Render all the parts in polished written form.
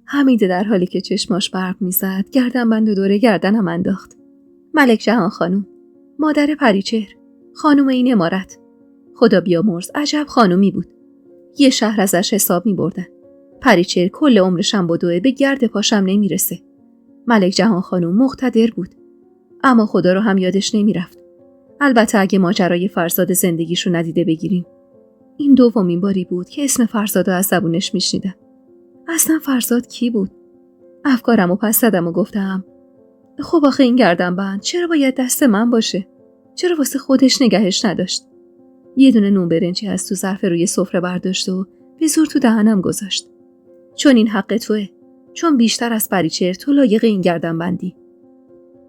حمیده در حالی که چشماش برق میزد گردنبند دور گردنم انداخت. ملک جهان خانم، مادر پریچهر، خانم این عمارت. خدا بیامرز عجب خانومی بود. یه شهر ازش حساب می‌بردن. پریچهر کل عمرشم بدوه به گرد پاشم نمیرسه. ملک جهان خانم مقتدر بود. اما خدا رو هم یادش نمیرفت. البته اگه ماجرای فرزاد زندگیشو ندیده بگیریم. این دومین باری بود که اسم فرزاد از زبونش میشنیدم. اصلا فرزاد کی بود؟ افکارمو پس زدم و گفتم خب آخه این گردنبند چرا باید دست من باشه؟ چرا واسه خودش نگهش نداشت؟ یه دونه نون برنجی از تو ظرف روی سفره برداشت و به زور تو دهنم گذاشت. چون این حق توئه. چون بیشتر از پریچهر تو لایق این گردنبندی.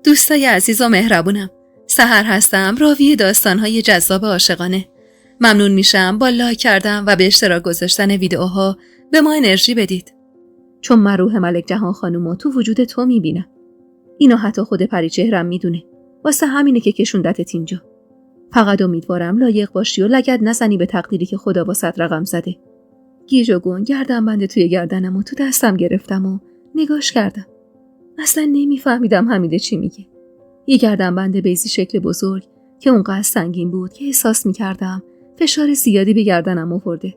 دوستای عزیز و مهربونم، سحر هستم، راوی داستان‌های جذاب عاشقانه. ممنون میشم با لایک کردن و به اشتراک گذاشتن ویدیوها به ما انرژی بدید. چون من روح ملک جهان خانومو تو وجود تو میبینم. اینو حتی خود پریچهرم میدونه. واسه همینه که کشوندتت اینجا. فقط امیدوارم لایق باشی و لگد نزنی به تقدیری که خدا واسط رقم زده. گیج و گون گردنبند توی گردنم و تو دستم گرفتم و نگاش کردم. اصلا نمیفهمیدم حمیده چی میگه. یه گردنبند بیضی شکل بزرگ که اونقدر سنگین بود که احساس میکردم فشار زیادی به گردنم آورده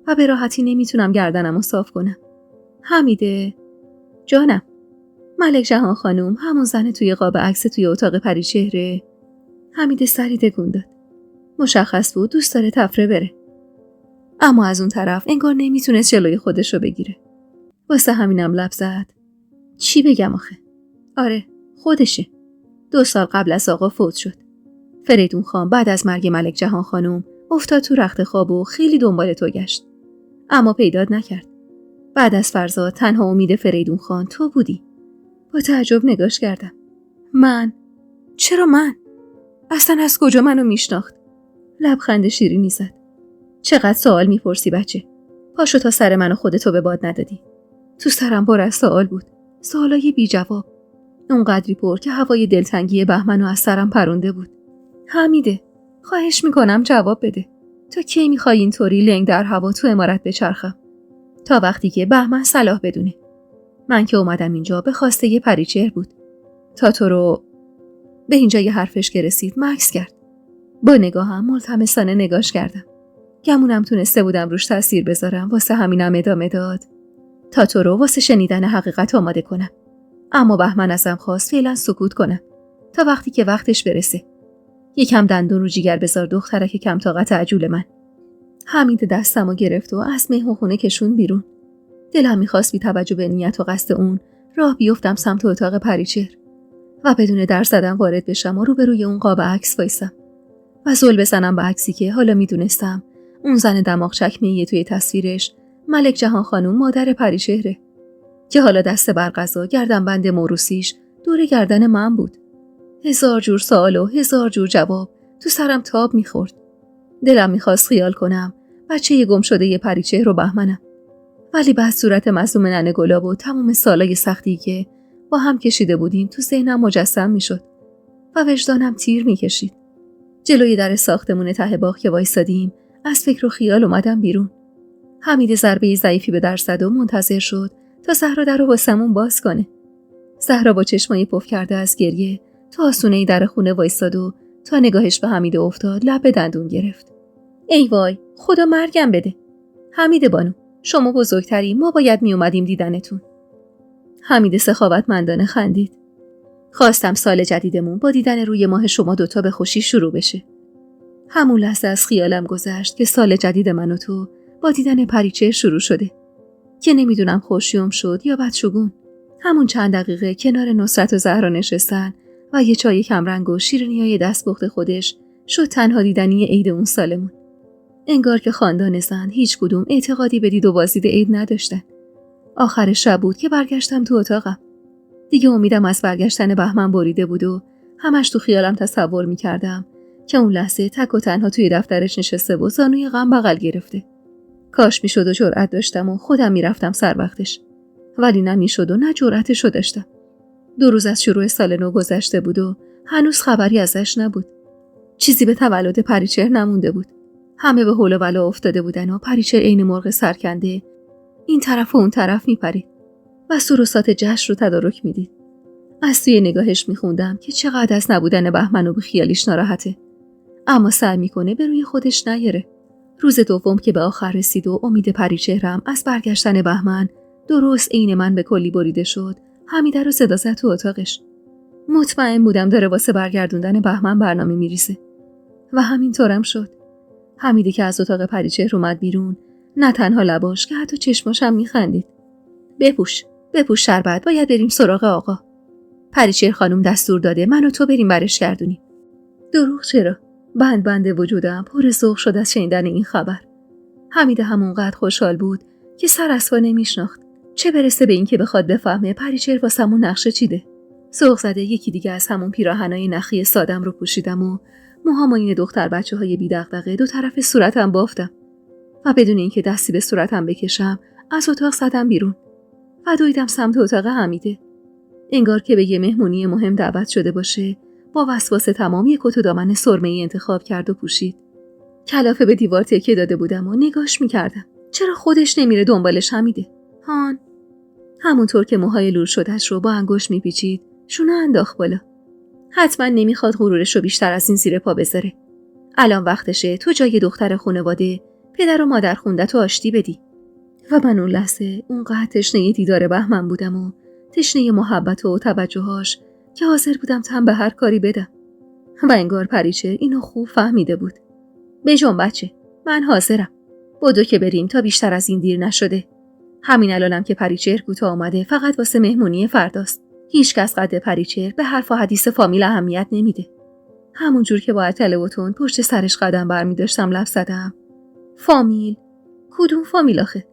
و به راحتی نمیتونم گردنم رو صاف کنم. حمیده جانم. ملک جهان خانوم همون زن توی قاب عکس توی اتاق پریچهره. حمیده سری تکون داد. مشخص بود دوست داره تفره بره. اما از اون طرف انگار نمیتونست جلوی خودش رو بگیره. واسه همینم لب زد. چی بگم آخه؟ آره خودشه. 2 سال قبل از آقا فوت شد. فریدون خان بعد از مرگ ملک جهان خانوم افتاد تو رخت خواب و خیلی دنبال تو گشت. اما پیدات نکرد. بعد از فرزاد تنها امید فریدون خان تو بودی. با تعجب نگاش کردم. من؟ چرا من؟ اصلا از کجا منو میشناخت؟ لبخند شیرینی زد. چقدر سوال میپرسی بچه؟ پاشو تا سر منو خودتو به باد ندادی. تو سرم پر از سوال بود. سوالای بی جواب. اونقدری پر که هوای دلتنگی بهمنو از سرم پرونده بود. حمیده خواهش میکنم جواب بده. تا کی میخوای اینطوری لنگ در هوا تو عمارت بچرخم؟ تا وقتی که بهمن صلاح بدونه. من که اومدم اینجا به خواسته یه پریچهر بود. تا تو رو به اینجا یه حرفش که رسید مکث کرد. با نگاهم ملتمسانه نگاش کردم. گمونم تونسته بودم روش تاثیر بذارم. واسه همینم ادامه داد. تا تو رو واسه شنیدن حقیقت آماده کنم. اما بهمن ازم خواست فعلا سکوت کنم تا وقتی که وقتش برسه. یکم دندون رو جیگر بذار دخترک کم طاقت عجول من. حمید دستمو گرفت و از مهمونخونه کشون بیرون. دلم میخواست بی توجه به نیت و قصد اون راه بیفتم سمت اتاق پریچهر و بدون در زدن وارد بشم و روبروی اون قاب عکس وایسم و زل بزنم به عکسی که حالا میدونستم اون زن دماغ چکمه‌ای توی تصویرش ملک جهان خانوم مادر پریچهره که حالا دست بر قضا گردنبند موروثیش دور گردن من بود. 1000 جور سوال و 1000 جور جواب تو سرم تاب میخورد. دلم میخواست خیال کنم بچه گم شده یه پریچهر رو بهمنم. ولی بعد صورت معصوم ننه گلاب و تمام سالای سختی که با هم کشیده بودیم تو ذهنم مجسم میشد و وجدانم تیر میکشید. جلوی در ساختمون ته باغ که وایسادیم از فکر و خیال اومدم بیرون. حمید ضربه ضعیفی به در زد و منتظر شد تا زهرا در رو واسمون باز کنه. زهرا با چشمای پف کرده از گریه تو آسونه در خونه وایساد و تا نگاهش به حمید افتاد لب به دندون گرفت. ای وای خدا مرگم بده. حمید بانو شما بزرگتری، ما باید می اومدیم دیدنتون. حمید سخاوتمندانه خندید. خواستم سال جدیدمون با دیدن روی ماه شما دوتا به خوشی شروع بشه. همون لحظه از خیالم گذشت که سال جدید من و تو با دیدن پریچهر شروع شده که نمیدونم خوشیوم شد یا بدشگون. همون چند دقیقه کنار نصرت و زهرا نشستن و یه چای کمرنگ و شیرینیای دستپخت خودش شد تنها دیدنی عید اون سالمون. انگار که خاندان زن هیچ کدوم اعتقادی به دید و بازدید عید نداشتن. آخر شب بود که برگشتم تو اتاقم. دیگه امیدم از برگشتن بهمن بریده بود و همش تو خیالم تصور می‌کردم که اون لحظه تک و تنها توی دفترش نشسته و زانوی غم بغل گرفته. کاش میشد و جرأت داشتم و خودم میرفتم سر وقتش. ولی نمیشد و نه جرأتشو داشتم. 2 روز از شروع سال نو گذشته بود و هنوز خبری ازش نبود. چیزی به تولد پریچهر نمونده بود. همه به هول و ولا افتاده بودن و پریچهر عین مرغ سرکنده این طرف و اون طرف میپرید. و سروسات جشن رو تدارک میدید. از توی نگاهش میخوندم که چقدر از نبودن بهمن و بیخیالیش ناراحته، اما سعی میکنه به روی خودش نیاره. روز دوم که به آخر رسید و امید پریچهرم از برگشتن بهمن درست عین من به کلی بریده شد، حمیده رو صدا زد تو اتاقش. مطمئن بودم داره واسه برگردوندن بهمن برنامه میریزه و همینطورم شد. حمیده که از اتاق پریچهر اومد بیرون، نه تنها لباش که حتی چشماش هم میخندید. بپوش شربت، باید بریم سراغ آقا. پریچهر خانم دستور داده من و تو بریم برش گردونیم. دروغ چرا؟ بند وجودم پر ذوق شد از شنیدن این خبر. حمیده همونقدر خوشحال بود که سر از پا نمیشناخت، چه برسه به این که بخواد بفهمه پریچهر واسمون نقشه چیده. ذوق زده یکی دیگه از همون پیراهنای نخی سادم رو پوشیدم و موهامو این دختر بچه‌های بی‌دغدغه دو طرف صورتم بافتم و بدون اینکه دستی به صورتم بکشم از اتاق زدم بیرون و دویدم سمت اتاق حمیده. انگار که به یه مهمونی مهم دعوت شده باشه، با وسواس تمام یک کت و دامن سرمه‌ای انتخاب کرد و پوشید. کلافه به دیوار تکیه داده بودم و نگاش می‌کردم. چرا خودش نمیره دنبالش حمیده؟ هان. همونطور که موهای لور شدهش رو با انگشت میپیچید، شونه انداخت بالا. حتما نمیخواد غرورش رو بیشتر از این زیر پا بذاره. الان وقتشه تو جای دختر خانواده پدر و مادر خوندت و آشتی بدی. و من اون لحظه اونقدر تشنه دیدار بهمن بودم و تشنه محبت و توجهاش که حاضر بودم تن به هر کاری بدم. و انگار پریچهر اینو خوب فهمیده بود. بجنب بچه، من حاضرم. بدو که بریم تا بیشتر از این دیر نشده. همین الانم که پریچهر کوتاه آمده فقط واسه مهمونی فرداست. هیچ کس قد پریچهر به حرف و حدیث فامیل اهمیت نمیده. همون جور که با عتله و تند پشت سرش قدم برمی داشتم لب زدم. فامیل؟ کدوم فامیل آخه؟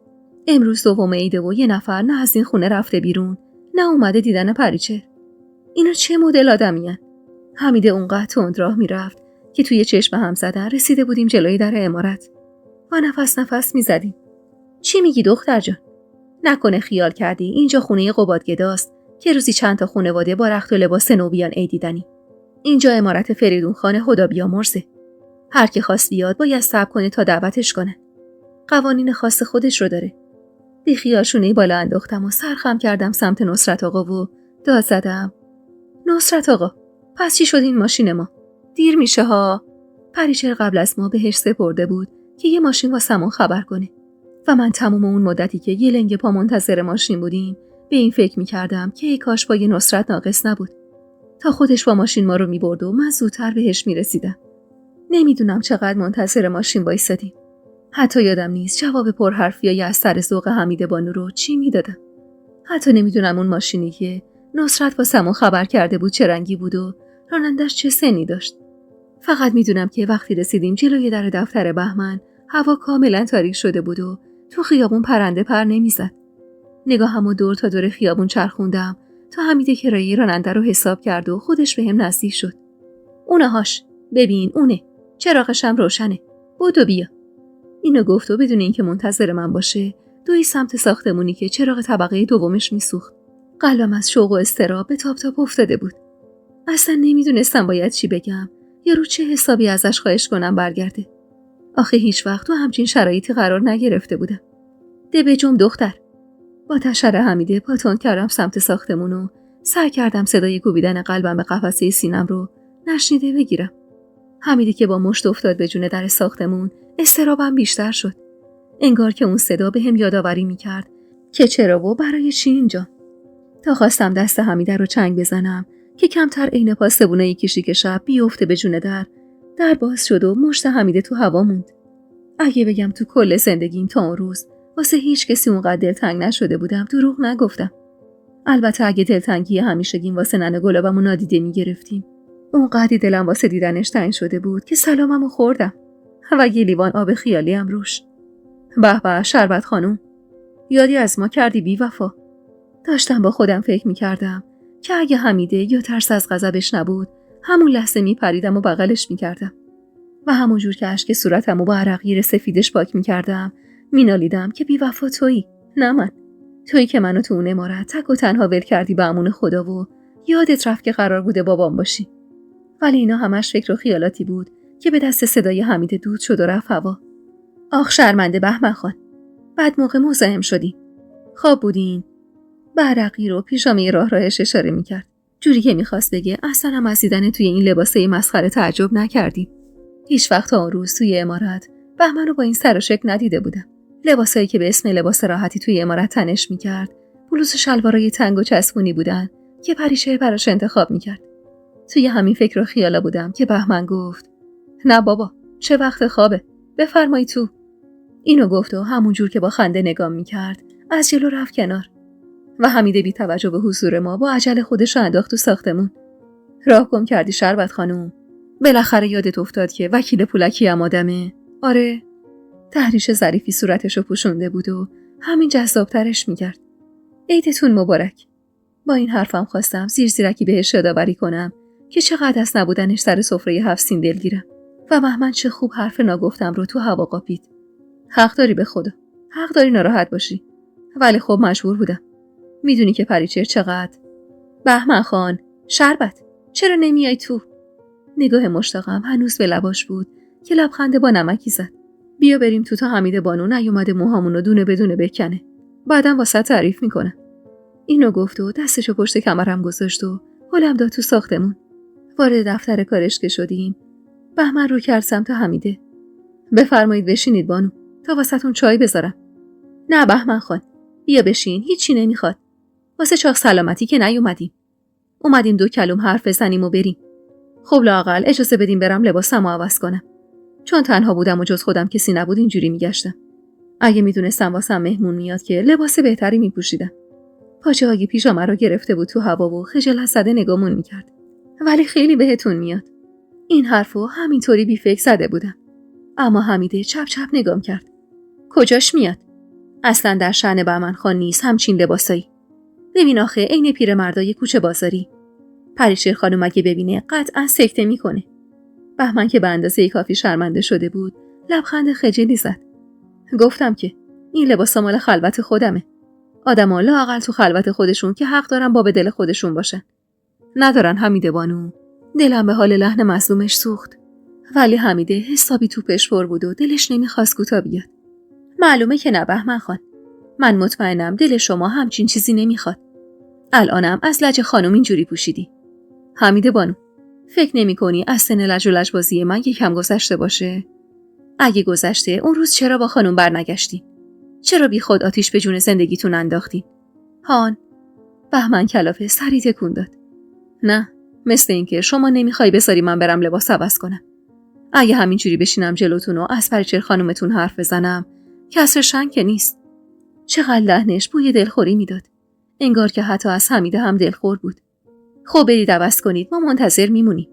امروز دوم عیده و یه نفر نه از این خونه رفته بیرون، نه اومده دیدن پریچهر. اینا چه مدل آدمیان؟ حمیده اونقدر تند راه میرفت که توی چشم هم زدن رسیده بودیم جلوی در عمارت و نفس میزدیم. چی میگی دختر جان؟ نکنه خیال کردی اینجا خونه قبادگداست که روزی چند تا خانواده با رخت و لباس نو بیان عید دیدنی. اینجا عمارت فریدون خان خدا بیامرزه. هر کی خواست بیاد باید صبر کنه تا دعوتش کنه. قوانین خاص خودش رو داره. بی خیال شونه بالا انداختم و سرخم کردم سمت نصرت آقا و داد زدم. نصرت آقا، پس چی شد این ماشین ما؟ دیر میشه ها. پریچهر قبل از ما بهش سپرده بود که یه ماشین واسمون خبر کنه و من تمام اون مدتی که یه لنگ پا منتظر ماشین بودیم به این فکر میکردم که ای کاش با یه نصرت ناقص نبود تا خودش با ماشین ما رو میبرد و من زودتر بهش میرسیدم. نمیدونم چقدر منتظر ماشین وایسادیم. حتی یادم نیست جواب پرحرفیای از سر ذوق حمیده بانو رو چی میدادم. حتی نمیدونم اون ماشینی که نصرت واسمون خبر کرده بود چه رنگی بود و رانندش چه سنی داشت. فقط میدونم که وقتی رسیدیم جلوی در دفتر بهمن هوا کاملا تاریک شده بود و تو خیابون پرنده پر نمیزد. نگاهمو دور تا دور خیابون چرخوندم تا حمیده کرایه راننده رو حساب کرد و خودش بهم نزدیک شد. اونهاش، ببین اونه، چراغش هم روشنه. بدو بیا. اینو گفت و بدون اینکه منتظر من باشه دوی سمت ساختمونی که چراغ طبقه دومش میسوخت. قلبم از شوق و اضطراب به تاپ تاپ افتاده بود. اصلا نمیدونستم باید چی بگم یا رو چه حسابی ازش خواهش کنم برگرده. آخه هیچ وقت تو همچین شرایطی قرار نگرفته بودم. ده بجنب دختر. با تشر حمیده پا تند کردم سمت ساختمون و سعی کردم صدای کوبیدن قلبم به قفسه سینم رو نشنیده بگیرم. حمیده که با مشت افتاد به جون در ساختمون اضطرابم بیشتر شد. انگار که اون صدا بهم یادآوری میکرد که چرا و برای چی اینجا. تا خواستم دست حمیده رو چنگ بزنم که کمتر عین پاسبونه یکی شیک شب بیفته به جون در باز شد و مشت حمیده تو هوا موند. اگه بگم تو کل زندگیم تا اون روز واسه هیچ کسی اونقدر دلتنگ نشده بودم دروغ نگفتم. البته اگه دلتنگی همیشگیم واسه ننه گلابمو نادیده میگرفتیم، اونقدر دلم واسه دیدنش تنگ شده بود که سلاممو خوردم و یه لیوان آب خیالی هم روش. به به شربت خانوم، یادی از ما کردی بی وفا. داشتم با خودم فکر میکردم که اگه حمیده یا ترس از غضبش نبود همون لحظه میپریدم و بغلش میکردم و همون جور که اشک صورتمو با عرقگیر سفیدش پاک میکردم مینالیدم که بی وفا تویی، نه من. تویی که منو تو اون عمارت تک و تنها ول کردی به امون خدا و یادت رفت که قرار بوده بابام باشی. ولی اینا همش فکر و خیالاتی بود که به دست صدای حمیده دود شد و رفت هوا. آخ شرمنده بهمن خان، بعد موقع مزاحم شدیم. خواب بودین؟ برقی رو پیژامه راهش اشاره میکرد. جوری که میخواست بگه اصلا هم از دیدن توی این لباسه مسخره تعجب نکردیم. هیچ وقت تا اون روز توی عمارت بهمن رو با این سر و شکل ندیده بودم. لباسایی که به اسم لباس راحتی توی عمارت تنش میکرد، بلوز و شلوارای تنگ و چسبونی بودن که پریچه براش انتخاب میکرد. توی همین فکر و خیالا بودم که بهمن گفت: نه بابا، چه وقت خوابه، بفرمایی تو. اینو گفت و همون جور که با خنده نگام میکرد از جلو رفت کنار و حمیده بی توجه به حضور ما با عجله خودش رو انداخت تو ساختمون. راه گم کردی شربت خانوم؟ بالاخره یادت افتاد که وکیل پولکی هم آدمه؟ آره. تحریش ظریفی صورتشو پوشونده بود و همین جذابترش میکرد. عیدتون مبارک. با این حرفم خواستم زیرکی بهش یادآوری کنم که چقدر از نبودنش سر سفره 7 سین دلگیرم و بهمن چه خوب حرف ناگفتم رو تو هوا قاپید. حق داری به خدا، حق داری ناراحت باشی، ولی خب مجبور بودم. میدونی که پریچر چقدر. بهمن خان، شربت، چرا نمیای تو؟ نگاه مشتاقم هنوز به لباش بود که لبخنده با نمکی زد. بیا بریم تو تا حمیده بانو نیومده موهامونو دونه بدونه بکنه. بعدم واسه تعریف میکنه. اینو گفت و دستشو پشت کمرم گذاشت و هلم داد تو ساختمون. وارد دفتر کارش که شدیم، بهمن رو کرد سمت حمیده. بفرمایید بشینید بانو، تا واسهتون چای بذارم. نه بهمن خان، بیا بشین، هیچی نمیخواد. واسه چاق سلامتی که نیومدیم. اومدیم 2 کلم حرف بزنیم و بریم. خب لااقل اجازه بدیم برم لباسمو عوض کنم. چون تنها بودم و جز خودم کسی نبود اینجوری میگشتم. اگه میدونستم واسم مهمون میاد که لباس بهتری میپوشیدم. پاچه‌های پیژامه رو گرفته بود تو هوا و خجالت زده نگامون میکرد. ولی خیلی بهتون میاد. این حرفو همینطوری بی فکر زده بودم. اما حمیده چپ چپ نگام کرد. کجاش میاد؟ اصلا در شأن بهمن خان نیست همچین لباسایی. ببین آخه عین پیرمردای کوچه بازاری. پریشر خانم اگه ببینه قطعا سکته میکنه. بهمن که به اندازه کافی شرمنده شده بود لبخند خجلی زد. گفتم که این لباسا مال خلوت خودمه. آدما لااقل تو خلوت خودشون که حق دارن با به دل خودشون باشن. ندارن حمیده بانو. دلم به حال لحن مظلومش سوخت. ولی حمیده حسابی توپش پر بود و دلش نمیخواست کوتا بیاد. معلومه که نه بهمن خان. من مطمئنم دل شما همچین چیزی نمیخواد. الانم از لج خانم اینجوری پوشیدی. حمیده بانو، فکر نمی کنی از سن لج و لجبازی من یکم گذشته باشه؟ اگه گذشته اون روز چرا با خانم برنگشتین؟ چرا بی خود آتیش به جون زندگیتون انداختین؟ هان؟ بهمن کلافه سری تکون داد. نه، مثل این که شما نمیخوای بذاری من برم لباس عوض کنم. اگه همینجوری بشینم جلوتون و از پریچر خانومتون حرف بزنم، کسر شنگ که نیست. چقدر لحنش بوی دلخوری میداد. انگار که حتی از حمیده هم دلخور بود. خب برید عوض کنید، ما منتظر میمونیم.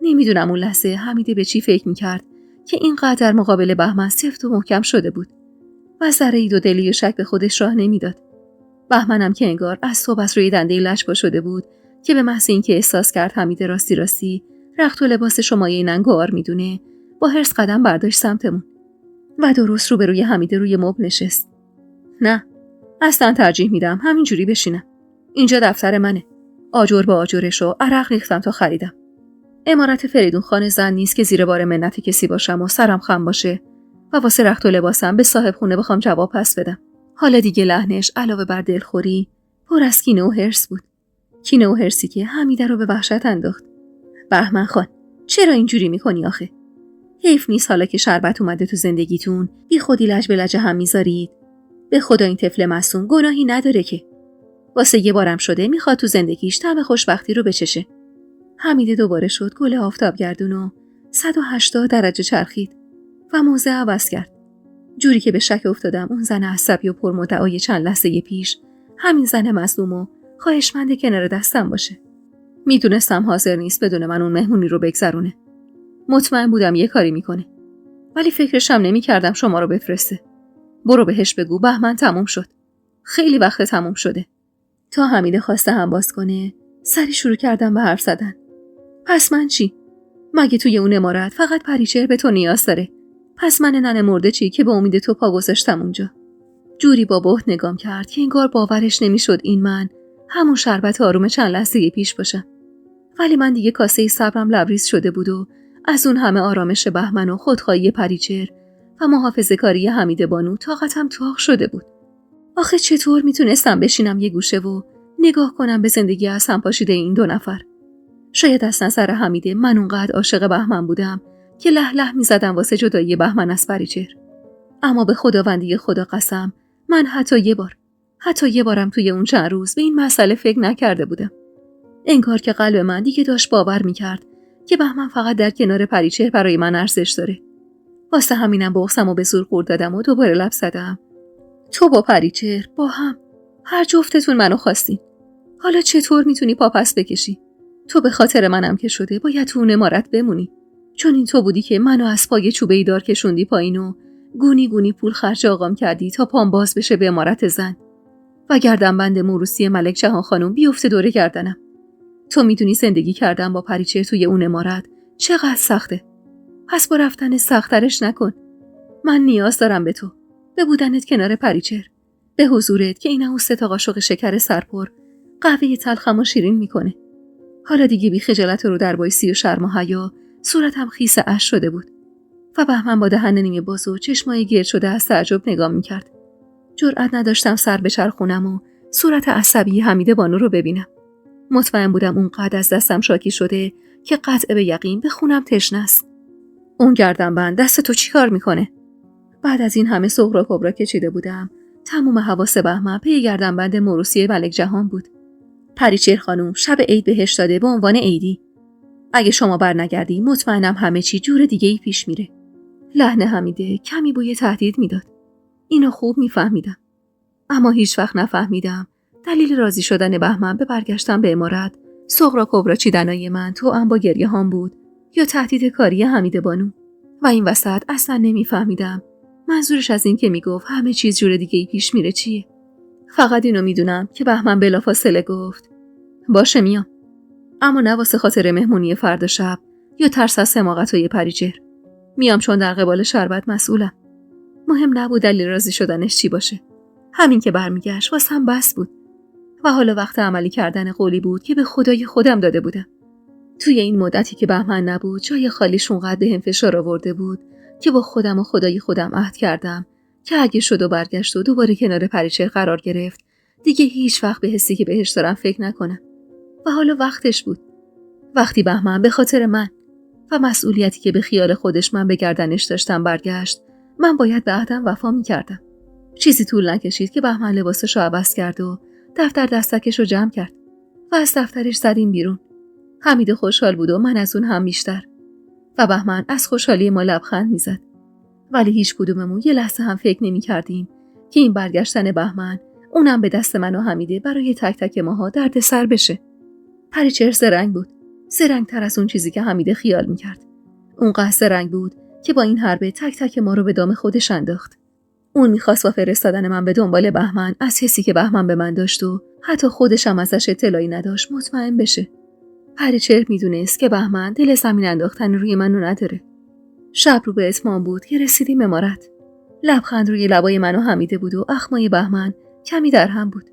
نمیدونم اون لحظه حمیده به چی فکر میکرد که اینقدر مقابل بهمن سفت و محکم شده بود و ذره‌ای دو دلی و شک به خودش راه نمیداد. بهمنم که انگار از صبح از روی دنده لج پا شده بود که به محض اینکه احساس کرد حمیده راستی رخت و لباس شمایه ننگوار میدونه، با حرص قدم برداشت سمتمون و درست روبروی حمیده روی مبل نشست. نه، اصلا ترجیح میدم همینجوری بشینم. اینجا دفتر منه. آجر با آجرشو عرق ریختم تا خریدم. عمارت فریدون خان زن نیست که زیر بار منت کسی باشم و سرم خم باشه و واسه رخت و لباسم به صاحب خونه بخوام جواب پس بدم. حالا دیگه لحنش علاوه بر دلخوری پر از کینه و حرص بود. کینه و حرصی که حمیده رو به وحشت انداخت. بهمن خان، چرا اینجوری میکنی آخه؟ حیف نیست حالا که شربت اومده تو زندگیتون بی خودی لج به لج هم میذارید؟ به خدا این طفل معصوم گناهی نداره که. واسه یه بارم شده میخواد تو زندگیش طعم خوشبختی رو بچشه. حمیده دوباره شد گل آفتاب گردون و 180 درجه چرخید و موضع عوض کرد. جوری که به شک افتادم اون زن عصبی و پرمدعای چند لحظه پیش همین زن مظلوم و خواهشمند کنار دستم باشه. میدونستم حاضر نیست بدون من اون مهمونی رو بگذرونه. مطمئن بودم یه کاری میکنه. ولی فکرشم نمیکردم شما رو بفرسته. برو بهش بگو بهمن تموم شد. خیلی وقت تموم شده. تا حمیده خواسته هم باز کنه، سری شروع کردم به حرف زدن. پس من چی؟ مگه توی اون عمارت فقط پریچر به تو نیاز داره؟ پس من ننه مرده چی که به امید تو پا گذاشتم اونجا؟ جوری با بهت نگام کرد که انگار باورش نمیشد این من همون شربت آروم چند لحظه پیش باشم. ولی من دیگه کاسه صبرم لبریز شده بود و از اون همه آرامش بهمن و خودخواهی پریچر و محافظه‌کاری حمیده بانو طاقتم تاق شده بود. آخه چطور میتونستم بشینم یه گوشه و نگاه کنم به زندگی از هم پاشیده این دو نفر؟ شاید از نظر حمیده من اونقدر عاشق بهمن بودم که له له میزدم واسه جدایی بهمن از پریچهر. اما به خداوندی خدا قسم، من حتی یه بارم توی اون چند روز به این مسئله فکر نکرده بودم. انگار که قلب من دیگه داشت باور میکرد که بهمن فقط در کنار پریچهر برای من ارزش داره. واسه همینم بغضم و به زور قورت دادم و دوباره لب زدم. تو با پریچهر با هم، هر جفتتون منو خواستین. حالا چطور میتونی پا پس بکشی؟ تو به خاطر منم که شده باید تو اون عمارت بمونی، چون این تو بودی که منو از پای چوبه دار کشوندی پایین و گونی گونی پول خرج آقام کردی تا پام باز بشه به عمارت زن و گردنبند موروثی ملک جهان خانم بیفته دوره گردنم. تو میدونی زندگی کردن با پریچهر توی اون عمارت چقدر سخته. پس با رفتن سخت‌ترش نکن. من نیاز دارم به تو، به بودنت کنار پریچهر، به حضورت که این اوست تا قاشق شکر سرپر قهوه تلخم و شیرین میکنه. حالا دیگه بی خجالت رو در بایسی و شرم و حیا صورتم خیس اشک شده بود و بهمن با دهن نیمه باز و چشمای گرد شده از تعجب نگاه میکرد. جرئت نداشتم سر بچرخونم و صورت عصبی حمیده بانو رو ببینم. مطمئن بودم اونقدر از دستم شاکی شده که قطع به یقین به خونم تشنه است. اون گردنبند دست تو چی کار میکنه؟ بعد از این همه سغرا کبرا که چیده بودم، تمام حواس بهمن پی گردنبند موروثی ملک جهان بود. پریچهر خانم شب عید بهش داده به عنوان عیدی. اگه شما برنگردی مطمئنم همه چی جور دیگه ای پیش میره. لحن حمیده کمی بوی تهدید میداد. اینو خوب میفهمیدم، اما هیچ وقت نفهمیدم دلیل راضی شدن بهمن به برگشتن به عمارت سغرا کبرا چیدنای من تو ام با گریه هام بود یا تهدید کاری حمیده بانو. و این وسط اصلا نمیفهمیدم منظورش از این که میگفت همه چیز جور دیگه ای پیش میره چیه. فقط اینو میدونم که بهمن بلافاصله گفت باشه میام، اما نه واسه خاطر مهمونی فردا شب یا ترس از حماقت‌های پریچهر. میام چون در قبال شربت مسئولم. مهم نبود دلیل راضی شدنش چی باشه، همین که برمیگشت واسم بس بود و حالا وقت عملی کردن قولی بود که به خدای خودم داده بودم. توی این مدتی که بهمن نبود جای خالیش اونقدر بهم فشار آورده بود که با خودم و خدای خودم عهد کردم که اگه شد و برگشت و دوباره کنار پریچهر قرار گرفت دیگه هیچ وقت به حسی که بهش دارم فکر نکنم. و حالا وقتش بود. وقتی بهمن به خاطر من و مسئولیتی که به خیال خودش من به گردنش داشتم برگشت، من باید به عهدم وفا می‌کردم. چیزی طول نکشید که بهمن لباسش رو عوض کرد و دفتر دستکش رو جمع کرد و از دفترش زدیم بیرون. حمید خوشحال بود و من از اون هم بیشتر و بهمن از خوشحالی ما لبخند میزد. ولی هیچ کدوممون یه لحظه هم فکر نمی‌کردیم که این برگشتن بهمن اونم به دست من و حمیده برای تک تک ماها دردسر بشه. پریچهر زرنگ بود، زرنگ‌تر از اون چیزی که حمیده خیال می‌کرد. اونقدر زرنگ بود که با این حربه تک تک ما رو به دام خودش انداخت. اون می‌خواست با فرستادن من به دنبال بهمن از حسی که بهمن به من داشت و حتی خودش هم ازش اطلاعی نداشت مطمئن بشه. پریچهر میدونست که بهمن دل زمین انداختن روی منو نداره. شب رو به اتمام بود که رسیدیم عمارت. لبخند روی لبای من و حمیده بود و اخمای بهمن کمی در هم بود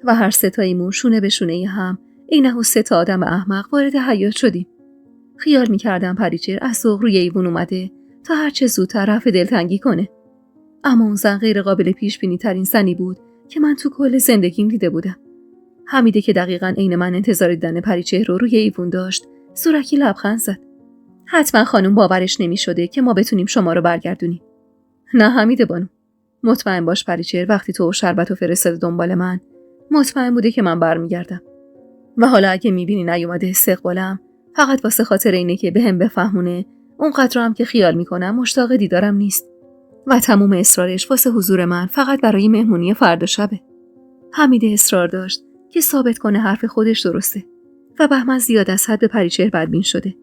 و هر ستاییمون شونه به شونه هم اینهو 3 تا آدم احمق وارد حیاط شدیم. خیال می‌کردم پریچهر از ذوق روی ایوون اومده تا هرچه زودتر رفع دلتنگی کنه. اما اون زن غیر قابل پیش بینی ترین زنی بود که من تو کل زندگیم دیده بودم. حمیده که دقیقاً عین من انتظار دیدن پریچهر رو روی ایوون داشت، زورکی لبخند زد. حتما خانم باورش نمی‌شده که ما بتونیم شما رو برگردونیم. نه حمیده بانو، مطمئن باش پریچهر وقتی تو شربتو فرستاد دنبال من، مطمئن بوده که من برمیگردم. و حالا اگه می‌بینی نیومده استقبالم، فقط واسه خاطر اینه که بهم بفهمونه اونقدر هم که خیال میکنم مشتاق دیدارم نیست و تموم اصرارش واسه حضور من فقط برای مهمونی فردا شبه. حمیده اصرار داشت که ثابت کنه حرف خودش درسته و بهمن زیاد از حد به پریچهر بدبین شده.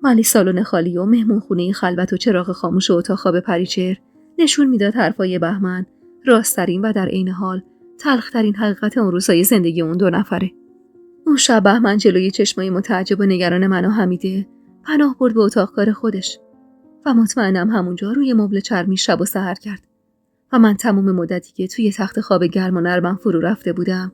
ولی سالن خالی و مهمون خونه خلوت و چراغ خاموش اتاق خواب پریچهر نشون میداد حرفای بهمن راست‌ترین و در عین حال تلخ‌ترین حقیقت اون روزای زندگی اون 2 نفره. اون شب بهمن جلوی چشمای متعجب و نگران من و حمیده پناه برد به اتاق کار خودش و مطمئنم همونجا روی مبل چرمی شب و سحر کرد و من تمام مدتی که توی تخت خواب گرم و نرمم فرو رفته بودم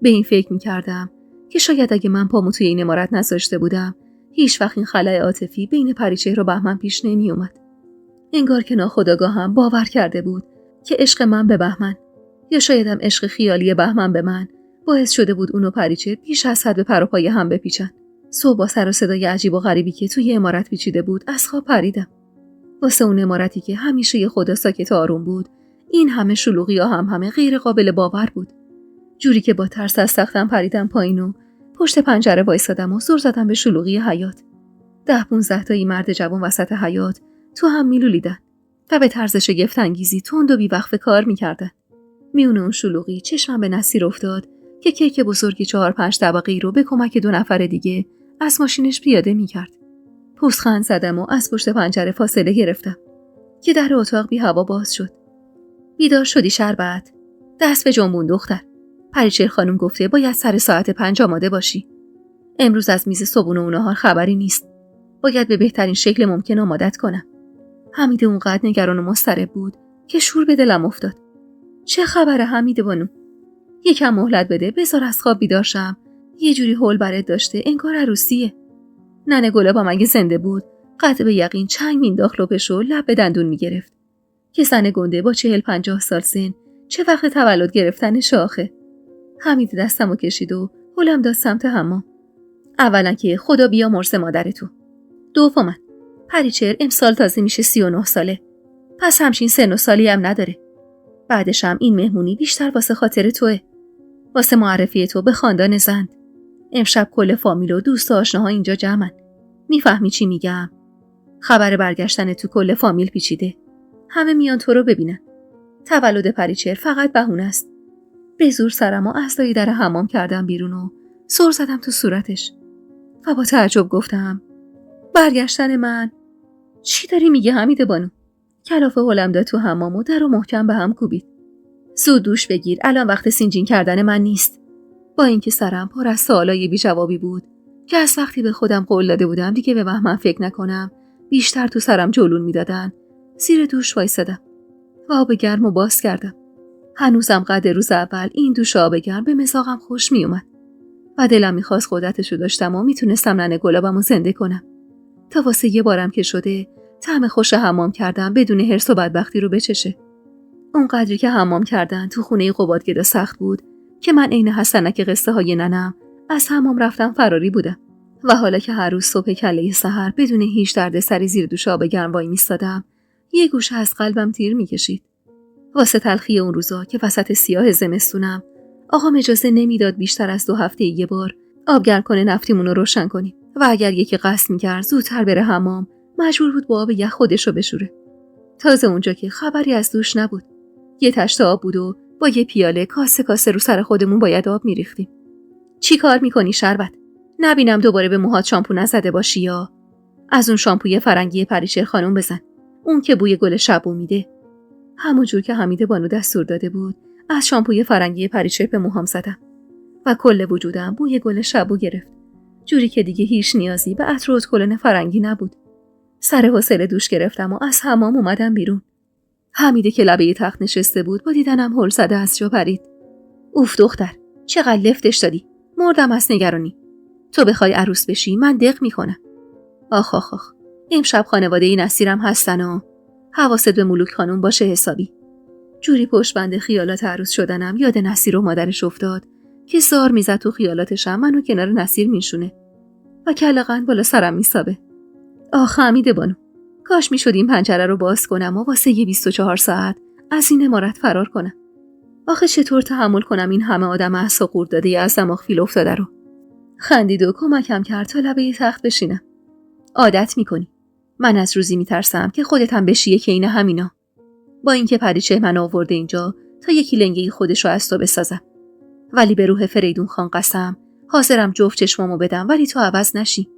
به این فکر می‌کردم که شاید اگه من پامو توی این عمارت نذاشته بودم هیچ وقت این خلأ عاطفی بین پریچهر و بهمن پیش نمی اومد. انگار که ناخودآگاهم باور کرده بود که عشق من به بهمن یا شایدم عشق خیالی بهمن به من باعث شده بود اونو پریچه بیش از حد به پر و پای هم بپیچن. صبح با سر و صدای عجیب و غریبی که توی عمارت پیچیده بود از خواب پریدم. واسه اون عمارتی که همیشه یه خدا ساکت و آروم بود، این همه شلوغی و همه غیر قابل باور بود. جوری که با ترس از تختم پریدم پایین و پشت پنجره وایسادم و زور زدم به شلوغی حیاط. 10-15 تایی مرد جوان وسط حیاط تو هم میلولیدن و به طرز شگفت انگیزی تند و بی‌وقفه کار میکردن. میونه اون شلوغی چشمم به نصیر افتاد که کیک بزرگ 4-5 طبقه‌ای رو به کمک 2 نفر دیگه از ماشینش پیاده میکرد. پوزخند زدم و از پشت پنجره فاصله گرفتم که در اتاق بی هوا باز شد. بیدار شدی شربت؟ دست به جنبون دختر. پریچهر خانم گفته باید سر ساعت 5 آماده باشی. امروز از میز صبحونه و نهار خبری نیست. باید به بهترین شکل ممکن آمادت کنم. حمید اونقدر نگران و مضطرب بود که شور به دلم افتاد. چه خبره حمید بانو؟ یکم مهلت بده، بذار از خواب بیدار شم. یه جوری هول برات داشته انگار عروسیه. ننه گلابم اگه زنده بود قطع به یقین چنگ مینداخت لپش و لب به دندون میگرفت. که زن گنده با 40-50 سال سن چه وقت تولد گرفتن شاخه. حمید دستمو کشید و هولم داد سمت حمام. اولا که خدا بیامرز مادرتو. دوما پریچهر امسال تازه میشه 39 ساله. پس همچین سن و سالی هم نداره. بعدش هم این مهمونی بیشتر واسه خاطر توه. واسه معرفی تو به خاندان زند. امشب کل فامیل و دوست و آشناها اینجا جمعن. میفهمی چی میگم؟ خبر برگشتن تو کل فامیل پیچیده. همه میان تو رو ببینن. تولد پریچهر فقط بهونه است. به زور سرمو از لای در حمام کردم بیرون و سر زدم تو صورتش و با تعجب گفتم برگشتن من؟ چی داری میگه حمید بانو؟ کلافه هلم داد تو حمام و در رو محکم به هم کوبید. زود دوش بگیر، الان وقت سینجین کردن من نیست. با اینکه سرم پر از سوالای بی جوابی بود که از وقتی به خودم قول داده بودم دیگه به وهمم فکر نکنم بیشتر تو سرم جلون میدادن، زیر دوش وایسادم و آب گرم و باز کردم. هنوزم قد روز اول این دوش آب گرم به مزاقم خوش میومد و دلم میخواست قدرتشو داشتم و میتونستم ننه گلابمو زنده کنم تا واسه یه بارم که شده طعم خوش حمام کردم بدون حرص و بدبختی رو بچشه. اونقدری که حمام کردن تو خونه قبادگدا سخت بود که من عین حسنک قصه های ننم از حمام رفتم فراری بودم و حالا که هر روز صبح کله سحر بدون هیچ دردسری زیر دوش آب گرم وای میستادم یه گوشه از قلبم تیر میکشید. واسه تلخی اون روزا که وسط سیاه زمستونم آقام اجازه نمیداد بیشتر از 2 هفته یه بار آب گرم کنه نفتیمون رو روشن کنیم و اگر یکی قصد میکرد زودتر بره حمام مجبور بود با آب یخ خودشو بشوره. تازه اونجا که خبری از دوش نبود. یه تشت آب بود و با یه پیاله کاسه رو سر خودمون باید آب میریختیم. چی کار میکنی شربت؟ نبینم دوباره به موهات شامپو نزده باشی یا از اون شامپوی فرنگی پریچهر خانم بزن. اون که بوی گل شبو میده. همون جور که حمید بانو دستور داده بود از شامپوی فرنگی پریچهر به موهام زدم و کل وجودم بوی گل شبو گرفت. جوری که دیگه هیچ نیازی به عطر و ادکلن فرنگی نبود. سر حوصله دوش گرفتم و از حمام اومدم بیرون. حمیده که لبه تخت نشسته بود با دیدنم هل زده از جا پرید. اوف دختر، چقدر لفتش دادی. مردم از نگرانی. تو بخوای عروس بشی من دق میکنم. آخ آخ آخ. امشب خانواده نصیرم هستن و حواست به ملوک خانم باشه حسابی. جوری پشت بند خیالات عروس شدنم یاد نصیر و مادرش افتاد که زار میزد تو خیالاتشم منو کنار نصیر میشونه و کلقن بالا سرم میسابه. آخ حمیده بانو، کاش میشد این پنجره رو باز کنم و واسه یه 24 ساعت از این عمارت فرار کنم. آخه چطور تحمل کنم این همه آدم اعصاب خورد داده از دماغ فیل افتاده رو. خندید و کمکم کرد تا لبه تخت بشینم. عادت میکنی. من از روزی میترسم که خودت هم بشی که این همینا. با اینکه پریچهر من آورده اینجا تا یکی لنگه خودش رو از تو بسازم. ولی به روح فریدون خان قسم حاضرم جفت چشمامو بدم ولی تو عوض نشی.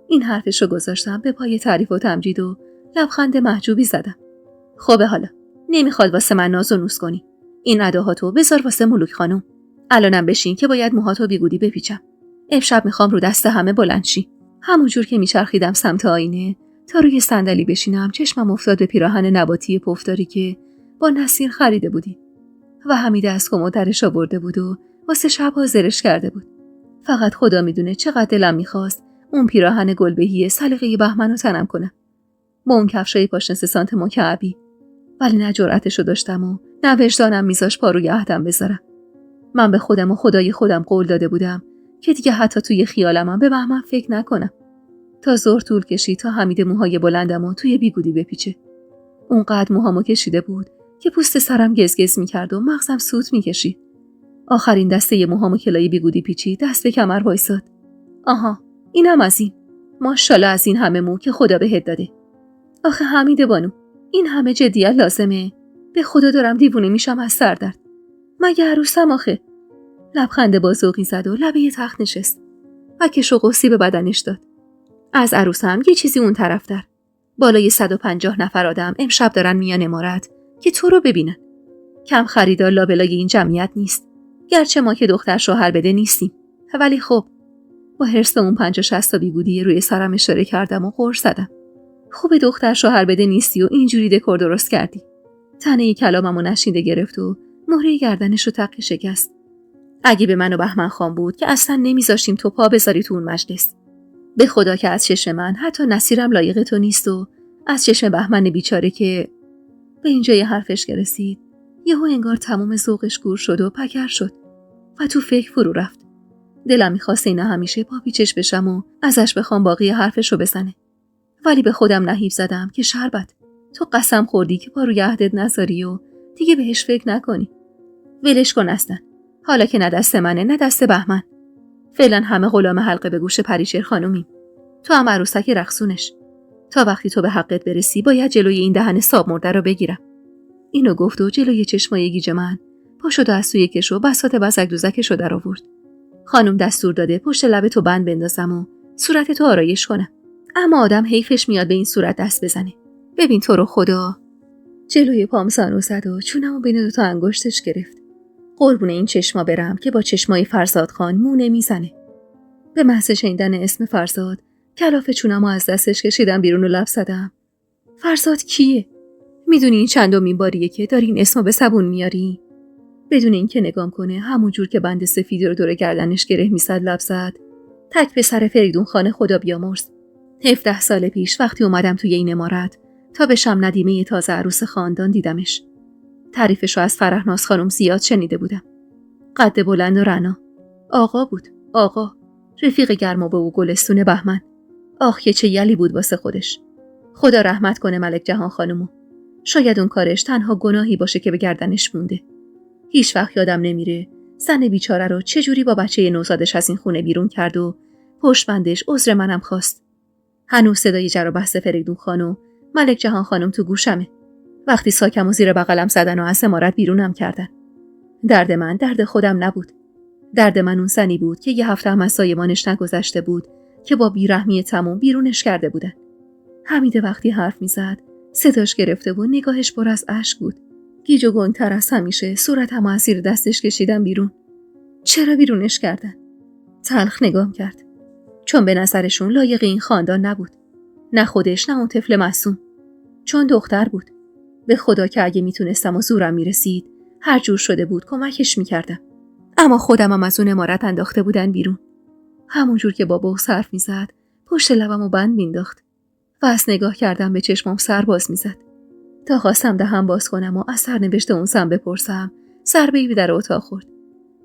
این حرفشو گذاشتم به پای تعریف و تمجید و لبخند محجوبی زدم. خب حالا نمیخواد واسه من ناز و نوز کنی. این اداهاتو بذار واسه ملوک خانم. الانم بشین که باید موهاتو بیگودی بپیچم. امشب میخوام رو دست همه بلند شی. همونجور که میچرخیدم سمت آینه تا روی صندلی بشینم چشمم افتاد به پیراهن نباتی پفداری که با نصیر خریده بودیم و حمیده از کمد درش آورده بود و واسه شب حاضرش کرده بود. فقط خدا میدونه چقدر دلم میخواست اون پیراهن گلبهی سلیقه بهمنو تنم کنم با اون کفشای پاشنه 3 سانت مکعبی، ولی نه جرأتشو داشتم و نه وجدانم میذاش پا روی عهدم بذارم. من به خودم و خدای خودم قول داده بودم که دیگه حتی توی خیالمم به بهمن فکر نکنم. تا ظهر طول کشید تا حمید موهای بلندمو توی بیگودی بپیچه. اونقدر موهامو کشیده بود که پوست سرم گزگز میکرد و مغزم سوت میکشید. آخرین دسته موهامو که لای بیگودی پیچید، دست به کمر وایساد. آها، اینم از این. ماشاءالله از این همه مو که خدا بهت داده. آخه حمید بانو، این همه جدیت لازمه؟ به خدا دارم دیوونه میشم از سردرد. مگه عروسم آخه؟ لبخند با ذوقی زد و لبه تخت نشست. کش و قوسی به بدنش داد. از عروسم یه چیزی اون طرفتر. بالای 150 نفر آدم امشب دارن میان عمارت که تو رو ببینن. کم خریدار لابلای این جمعیت نیست. گرچه ما که دختر شوهر بده نیستیم، ولی خب با حرص اون 50-60 تا بیگودی روی سرم اشاره کردم و غر زدم. خوب دختر شوهر بده نیستی و اینجوری دکور درست کردی. تنه کلاممو نشنیده گرفت و مهره گردنش رو تق شکست. اگه به من و بهمن خان بود که اصلا نمیذاشتیم تو پا بذاری تو اون مجلس. به خدا که از چشم من حتی نصیرم لایق تو نیست و از چشم بهمن بیچاره که به اینجای حرفش رسید. یهو انگار تمام ذوقش گور شد و پکر شد و تو فکر فرو رفت. دلم می‌خواست اینا همیشه پا پیچش بشم و ازش بخوام باقی حرفشو بزنه. ولی به خودم نهیب زدم که شربت، تو قسم خوردی که پا روی عهدت نذاری و دیگه بهش فکر نکنی. ولش کن اصلا. حالا که نه دست منه نه دست بهمن. فعلا همه غلام حلقه به گوش پریچهر خانومیم. تو هم عروسک رقصونش. تا وقتی تو به حقت برسی باید جلوی این دهن ساب مرده رو بگیرم. اینو گفت و جلوی چشمای گیج من پا شد و از سوی کش و بساط بزک دوزکش رو در آورد. خانم دستور داده پشت لب تو بند بندازم و صورت تو آرایش کنم. اما آدم حیفش میاد به این صورت دست بزنه. ببین تو رو خدا. جلوی پام زانو زد و چونمو بین دو تا انگشتش گرفت. قربون این چشما برم که با چشمای فرزاد خان مو نمیزنه. به محض شنیدن اسم فرزاد کلاف چونمو از دستش کشیدم بیرون و لب زدم. فرزاد کیه؟ میدونی این چندمین باریه که داری این اسمو به زبون میاری؟ بدون اینکه نگام کنه همون جور که بند سفیدی رو دور گردنش گره میزد لب زد. تک پسر فریدون خان خدا بیامرز. 17 سال پیش وقتی اومدم توی این عمارت تا بشم ندیمه تازه عروس خاندان دیدمش. تعریفش رو از فرهناز خانم زیاد شنیده بودم. قد بلند و رعنا. آقا بود. آقا. رفیق گرما و گلستون بهمن. آخ که چه یلی بود واسه خودش. خدا رحمت کنه ملک جهان خانومو. شاید اون کارش تنها گناهی باشه که به گردنش مونده. هیچ وقت یادم نمیره زن بیچاره رو چجوری با بچه نوزادش از این خونه بیرون کرد و پشت بندش عذر منم خواست. هنوز صدای جر و بحث فریدون خانم ملک جهان خانم تو گوشمه. وقتی ساکم و زیر بغلم زدن و از عمارت بیرونم کردن. درد من درد خودم نبود. درد من اون زنی بود که یه هفته هم از سایمانش نگذشته بود که با بیرحمی تموم بیرونش کرده بودن. حمیده وقتی حرف میزد صداش گرفته و نگاهش پر از اشک بود. گیج و گنگ‌تر از همیشه صورتمو از زیر دستش کشیدم بیرون. چرا بیرونش کردن؟ تلخ نگام کرد. چون به نظرشون لایق این خاندان نبود. نه خودش نه اون طفل معصوم. چون دختر بود. به خدا که اگه میتونستم و زورم میرسید هر جور شده بود کمکش میکردم. اما خودمم از اون عمارت انداخته بودن بیرون. همون جور که با بغض حرف میزد پشت لبمو بند مینداخت و از نگاه کردم به چشمام سر باز میزد. تا خواستم دهن باز کنم و از سرنوشت اون زن بپرسم ضربه‌ای به در اتاق خورد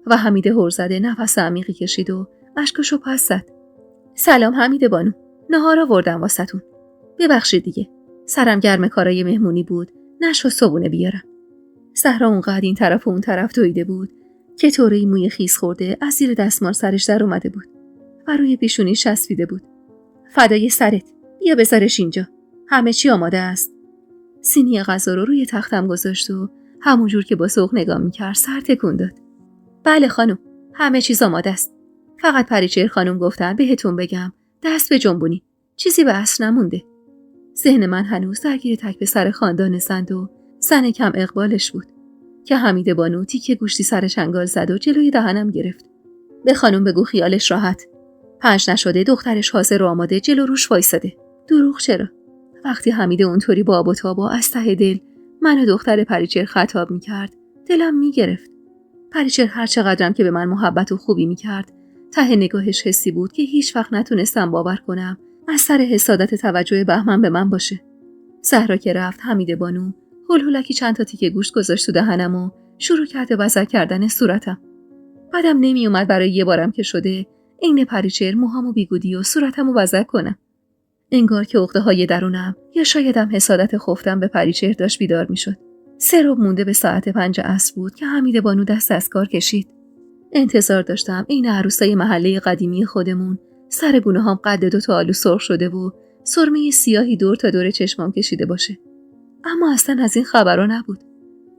و حمیده هر زده نفس عمیقی کشید و اشکشو پس زد. سلام حمیده بانو، نهار آوردم واسهتون. ببخشید دیگه، سرم گرم کارای مهمونی بود، نشد صبونه بیارم. صحرا اونقدر این طرف و اون طرف دویده بود که طوره‌ای موی خیس خورده از زیر دستمال سرش در اومده بود و روی پیشونی چسبیده بود. فدای سرت، بیا بذارش اینجا، همه چی آماده است. سینی غذا رو روی تختم گذاشت و همون جور که با ذوق نگاه می‌کرد سر تکون داد. بله خانم، همه چیز آماده است. فقط پریچهر خانم گفتن بهتون بگم دست به جنبونی، چیزی به اصل نمونده. ذهن من هنوز درگیر تک به سر خاندان زند و زن کم اقبالش بود که حمیده بانو تیکه گوشتی سر چنگال زد و جلوی دهنم گرفت. به خانم بگو خیالش راحت. 5 نشده دخترش حاضر و آماده جلو روش وایساده. دروغ چرا؟ وقتی حمیده اونطوری با آب و تاب و از ته دل من و دختر پریچهر خطاب میکرد دلم میگرفت. پریچهر هر چقدرم که به من محبت و خوبی میکرد ته نگاهش حسی بود که هیچ وقت نتونستم باور کنم از سر حسادت توجه بهمن به من باشه. زهرا که رفت حمیده بانو هولکی چند تا تیکه گوشت گذاشت تو دهنم و شروع کرد به وزک کردن صورتم. بعدم نمی اومد برای یه بارم که شده عین پریچهر موهامو بیگودی و صورتمو وزک کنم. انگار که عقده‌های درونم یا شایدم حسادت خفتم به پریچهر داشت بیدار میشد. 3 ربع مونده به ساعت 5 عصر بود که حمید بانو دست از کار کشید. انتظار داشتم عین عروسای محله قدیمی خودمون سر گونه‌هام قد 2 آلو سرخ شده و سرمه سیاهی دور تا دور چشمام کشیده باشه. اما اصلا از این خبرها نبود.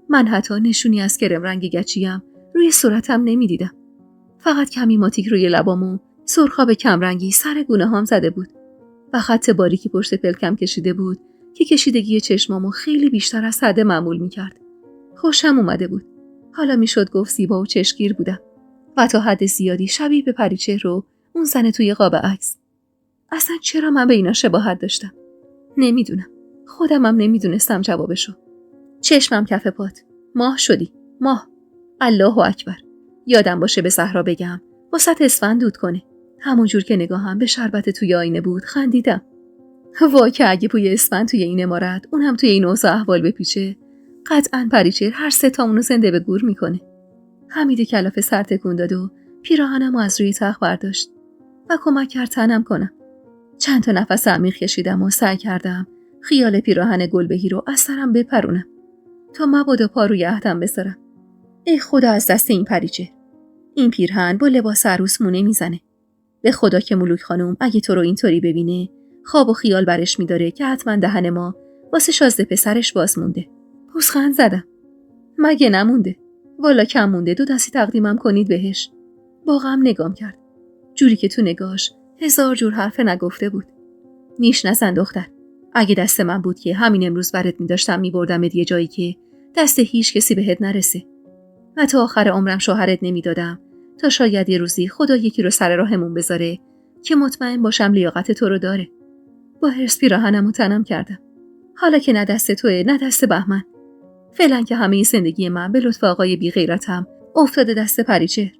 من حتی نشونی از کرم رنگ گچیم روی صورتم نمیدیدم. فقط کمی ماتیک روی لبامو سرخاب کمرنگی سر گونه‌هام زده بود و خط باریکی پشت پلکم کشیده بود که کشیدگی چشمامو خیلی بیشتر از حد معمول میکرد. خوشم اومده بود. حالا میشد گفت زیبا و چشمگیر بودم و تا حد زیادی شبیه به پریچهر رو اون زن توی قاب عکس. اصلا چرا من به اینا شباهت داشتم؟ نمیدونم. خودمم نمیدونستم جوابشو. چشمم کف پات. ماه شدی. ماه. الله اکبر. یادم باشه به صحرا بگم واسط اسفند دود کنه. همونجور که نگاهم به شربت توی آینه بود خندیدم. وای که اگه بوی اسفند توی این عمارت اون هم توی این اوضاع احوال بپیچه قطعاً پریچهر هر 3 تامونو زنده به گور میکنه. حمید کلافه سر تکون داد و پیراهنمو از روی تخت برداشت و کمک کرد تنم کنم. چند تا نفس عمیق کشیدم و سعی کردم خیال پیراهن گلبهی رو از سرم بپرونم تا مبادا پا روی عهدم بذارم. ای خدا از دست این پریچهر. این پیرهن با لباس عروس مونه میزنه. به خدا که ملوک خانم اگه تو رو اینطوری ببینه خواب و خیال برش میداره که حتما دهن ما واسه شازده پسرش باز مونده. پوزخند زدم. مگه نمونده؟ والا کم مونده 2 دستی تقدیمم کنید بهش. واقعا نگام کرد. جوری که تو نگاش 1000 جور حرف نگفته بود. نیش نزن دختر. اگه دست من بود که همین امروز برات می‌داشتم می‌بردمت یه جایی که دست هیچ کسی بهت نرسه. و تا آخر عمرم شوهرت نمیدادم تا شاید یه روزی خدا یکی رو سر راهمون بذاره که مطمئن باشم لیاقت تو رو داره. با حرص پیراهنمو تنم کردم. حالا که نه دست توئه نه دست بهمن. فعلا که همه زندگی من به لطف آقای بی غیرتم افتاده دست پریچهر.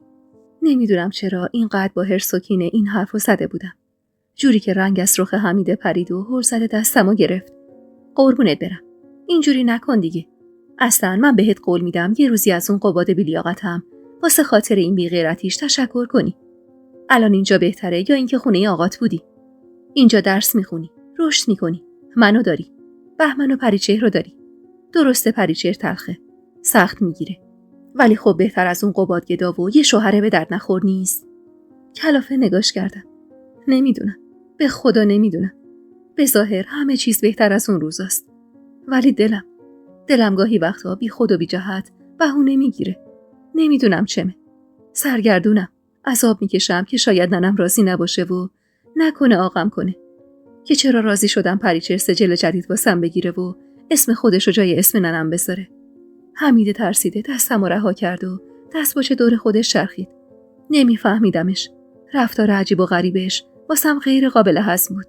نمیدونم چرا اینقدر با حرص و کینه این حرفو زده بودم. جوری که رنگ از رخ حمیده پرید و هر زده دستمو گرفت. قربونت برم. اینجوری نکن دیگه. اصلا من بهت قول میدم یه روزی از اون قباد بی لیاقتم واسه خاطر این بی غیرتیش تشکر کنی. الان اینجا بهتره یا اینکه خونه آقات بودی؟ اینجا درس میخونی، رشد میکنی، منو داری، بهمن و پریچهر رو داری. درسته پریچهر تلخه، سخت میگیره، ولی خب بهتر از اون قباد گدا و یه شوهر به درد نخور نیست. کلافه نگاش کردم. نمیدونم، به خدا نمیدونم. به ظاهر همه چیز بهتر از اون روزاست، ولی دلم گاهی وقتا بی خود و بی جهت بهونه میگیره. نمیدونم چمه. سرگردونم. عذاب میکشم که شاید ننم راضی نباشه و نکنه آقام کنه. که چرا راضی شدم پریچهر سجل جدید واسم بگیره و اسم خودشو جای اسم ننم بذاره. حمید ترسیده دستمو رها کرد و دستپاچه دور خودش چرخید. نمیفهمیدمش. رفتار عجیب و غریبش واسم غیر قابل هضم بود.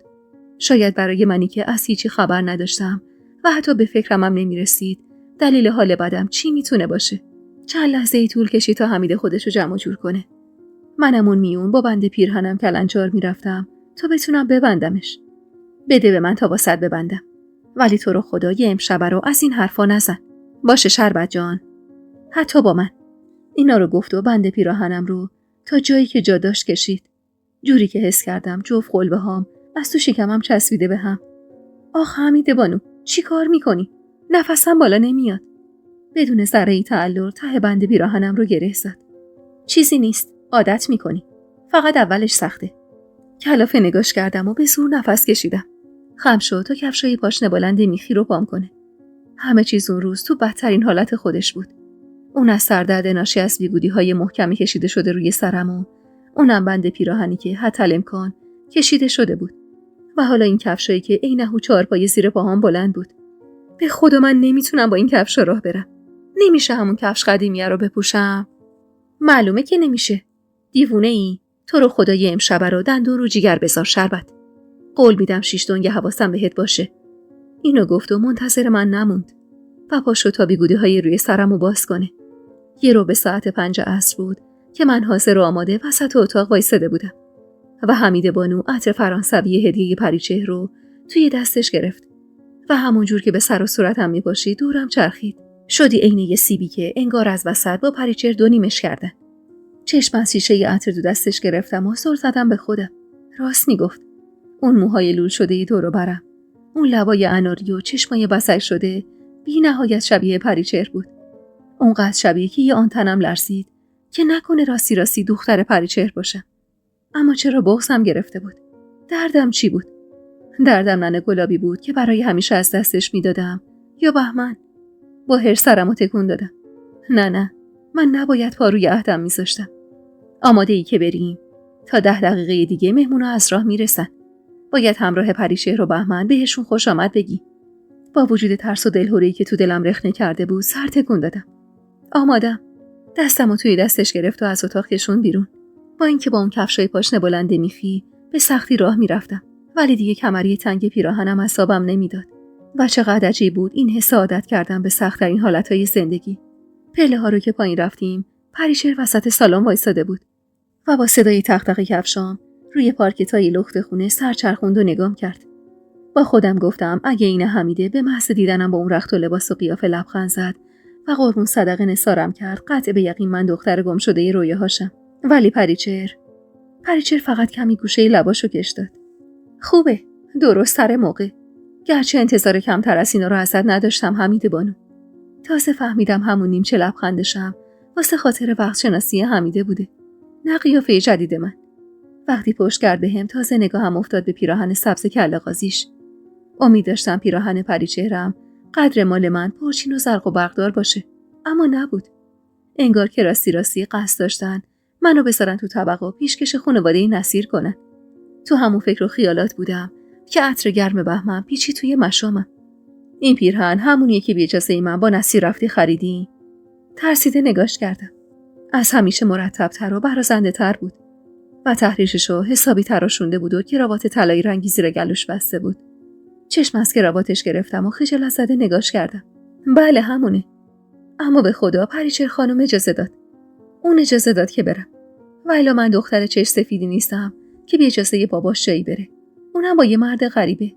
شاید برای منی که از هیچی خبر نداشتم و حتی به فکرم هم نمیرسید دلیل حال بدم چی میتونه باشه. چند لحظه ای طول کشید تا حمید خودشو جمع جور کنه. منم اون میون با بند پیرهنم کلنجار میرفتم تا بتونم ببندمش. بده به من تا واسط ببندم. ولی تو رو خدا یه امشب رو از این حرفا نزن. باشه شربت جان. حتی با من. اینا رو گفت و بند پیراهنم رو تا جایی که جا داشت کشید. جوری که حس کردم جفت قلبه هام از تو شکمم چسبیده به هم. آخ حمید بانو، چی کار میکنی؟ نفسم بالا نمیاد. بدون ذره‌ای تعلل ته بند پیراهنم رو گره زد. چیزی نیست، عادت میکنی. فقط اولش سخته. کلافه نگاش کردم و به زور نفس کشیدم. خم شد تا کفشای پاشنه بلند میخی رو پام کنه. همه چیز اون روز تو بدترین حالت خودش بود. اون از سردرد ناشی از بیگودی‌های محکمی کشیده شده روی سرم و اونم بند پیراهنی که حتی الامکان کشیده شده بود. و حالا این کفشایی که عینه چهارپای زیر پاهام بلند بود. به خدا من نمیتونم با این کفشا راه برم. نمیشه همون کفش قدیمیه رو بپوشم. معلومه که نمیشه. دیوونه ای؟ تو رو خدا یه امشب رو دندون رو جیگر بذار شربت. قول میدم 6 دنگ حواسم بهت باشه. اینو گفت و منتظر من نموند. و پاشو تا بیگودی‌های روی سرمو باز کنه. یه رو به ساعت 5 عصر بود که من حاضر و آماده وسط اتاق وایساده بودم. و حمید بانو عطر فرانسوی هدیه پریچهر رو توی دستش گرفت و همونجور که به سر و صورتم می‌پاشید دورم چرخید. شدی عین یه سیبی که انگار از وسط با پریچهر دو نیمش کردن. چشم از شیشه ی عطر دو دستش گرفتم و سر زدم به خودم. راست میگفت. اون موهای لول شده ی دور و برم، اون لبای اناری و چشمای بسک شده بی نهایت شبیه پریچهر بود. اونقدر شبیه که یه آن تنم لرزید که نکنه راستی دختر پریچهر باشم. اما چرا بغضم گرفته بود؟ دردم چی بود؟ دردم ننه گلابی بود که برای همیشه از دستش میدادم یا بهمن؟ با حرص سرمو تکون دادم. نه، من نباید پا روی عهدم میذاشتم. آماده ای که بریم؟ تا 10 دقیقه دیگه مهمونا از راه میرسن. باید همراه پریچهر و بهمن بهشون خوش آمد بگی. با وجود ترس و دلهوره‌ای که تو دلم رخنه کرده بود سر تکون دادم. آمادم. دستمو توی دستش گرفت و از اتاق کشوند بیرون. با اینکه با اون کفشای پاشنه بلند میخی به سختی راه میرفتم، ولی دیگه کمری تنگ پیراهنم اعصابم نمیداد. و چقدر عجیب بود این حس عادت کردم به سخت‌ترین حالتهای زندگی. پله ها رو که پایین رفتیم، پریچهر وسط سالن وایساده بود و با صدای تق کفشام روی پارکتای لخت خونه سرچرخوند و نگام کرد. با خودم گفتم اگه این حمیده به محض دیدنم با اون رخت و لباس و قیافه لبخند زد و قربون صدقه نثارم کرد، قطع به یقین من دختر گم شده رویاهاشم. ولی پریچهر فقط کمی گوشه لباشو کش داد. خوبه، درست سر موقع. گرچه انتظار کمتر از اینا رو ازت نداشتم حمیده بانو. تازه فهمیدم همون نیمچه لبخندشم واسه خاطر وقت شناسی حمیده بوده، نه قیافه جدید من. وقتی پشت کرد بهم تازه نگاهم افتاد به پیراهن سبز کله قاضیش. امید داشتم پیراهن پریچهرم قدر مال من پرچین و زرق و برقدار باشه، اما نبود. انگار که راستی قصد داشتن منو بذارن تو طبق و پیشکش خانواده نصیر کنن. تو همون فکر و خیالات بودم که عطر گرم بهمن پیچی توی مشامم. این پیرهن همونیه که بی اجازه من با نصیر رفتی خریدی؟ ترسیده نگاش کردم. از همیشه مرتب‌تر و برازنده تر بود و تحریششو حسابی تراشونده بود و کراوات طلایی رنگی زیر گلوش بسته بود. چشم از کراواتش گرفتم و خجالت زده نگاش کردم. بله همونه. اما به خدا پریچهر خانم اجازه داد. اون اجازه داد که برم. ولی من دختر چش سفیدی نیستم که بی اجازه باباش جایی بره. اونم با یه مرد غریبه.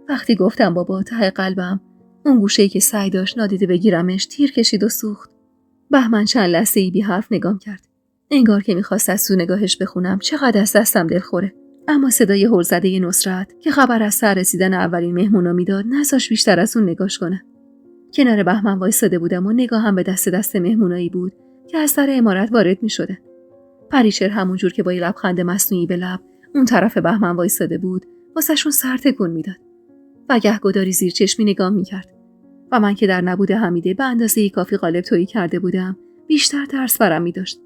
وقتی گفتم بابا، ته قلبم اون گوشه‌ای که سعی داشت نادیده بگیرمش تیر کشید و سوخت. بهمن چند لحظه‌ای بی حرف نگام کرد. انگار که می‌خواست از تو نگاهش بخونم چقدر از دستم دلخوره. اما صدای هول زده نصرت که خبر از سر رسیدن اولین مهمونا میداد نذاش بیشتر از اون نگاش کنم. کنار بهمن وایساده بودم و نگاهم به دست مهمونایی بود که از در عمارت وارد می‌شدن. پریچهر همونجور که با لبخند مصنوعی به لب اون طرف بهمن وایساده بود واسهشون سر تکون میداد و گهگداری زیر چشمی نگام میکرد و من که در نبود حمیده به اندازه کافی قالب تویی کرده بودم بیشتر ترس برم میداشت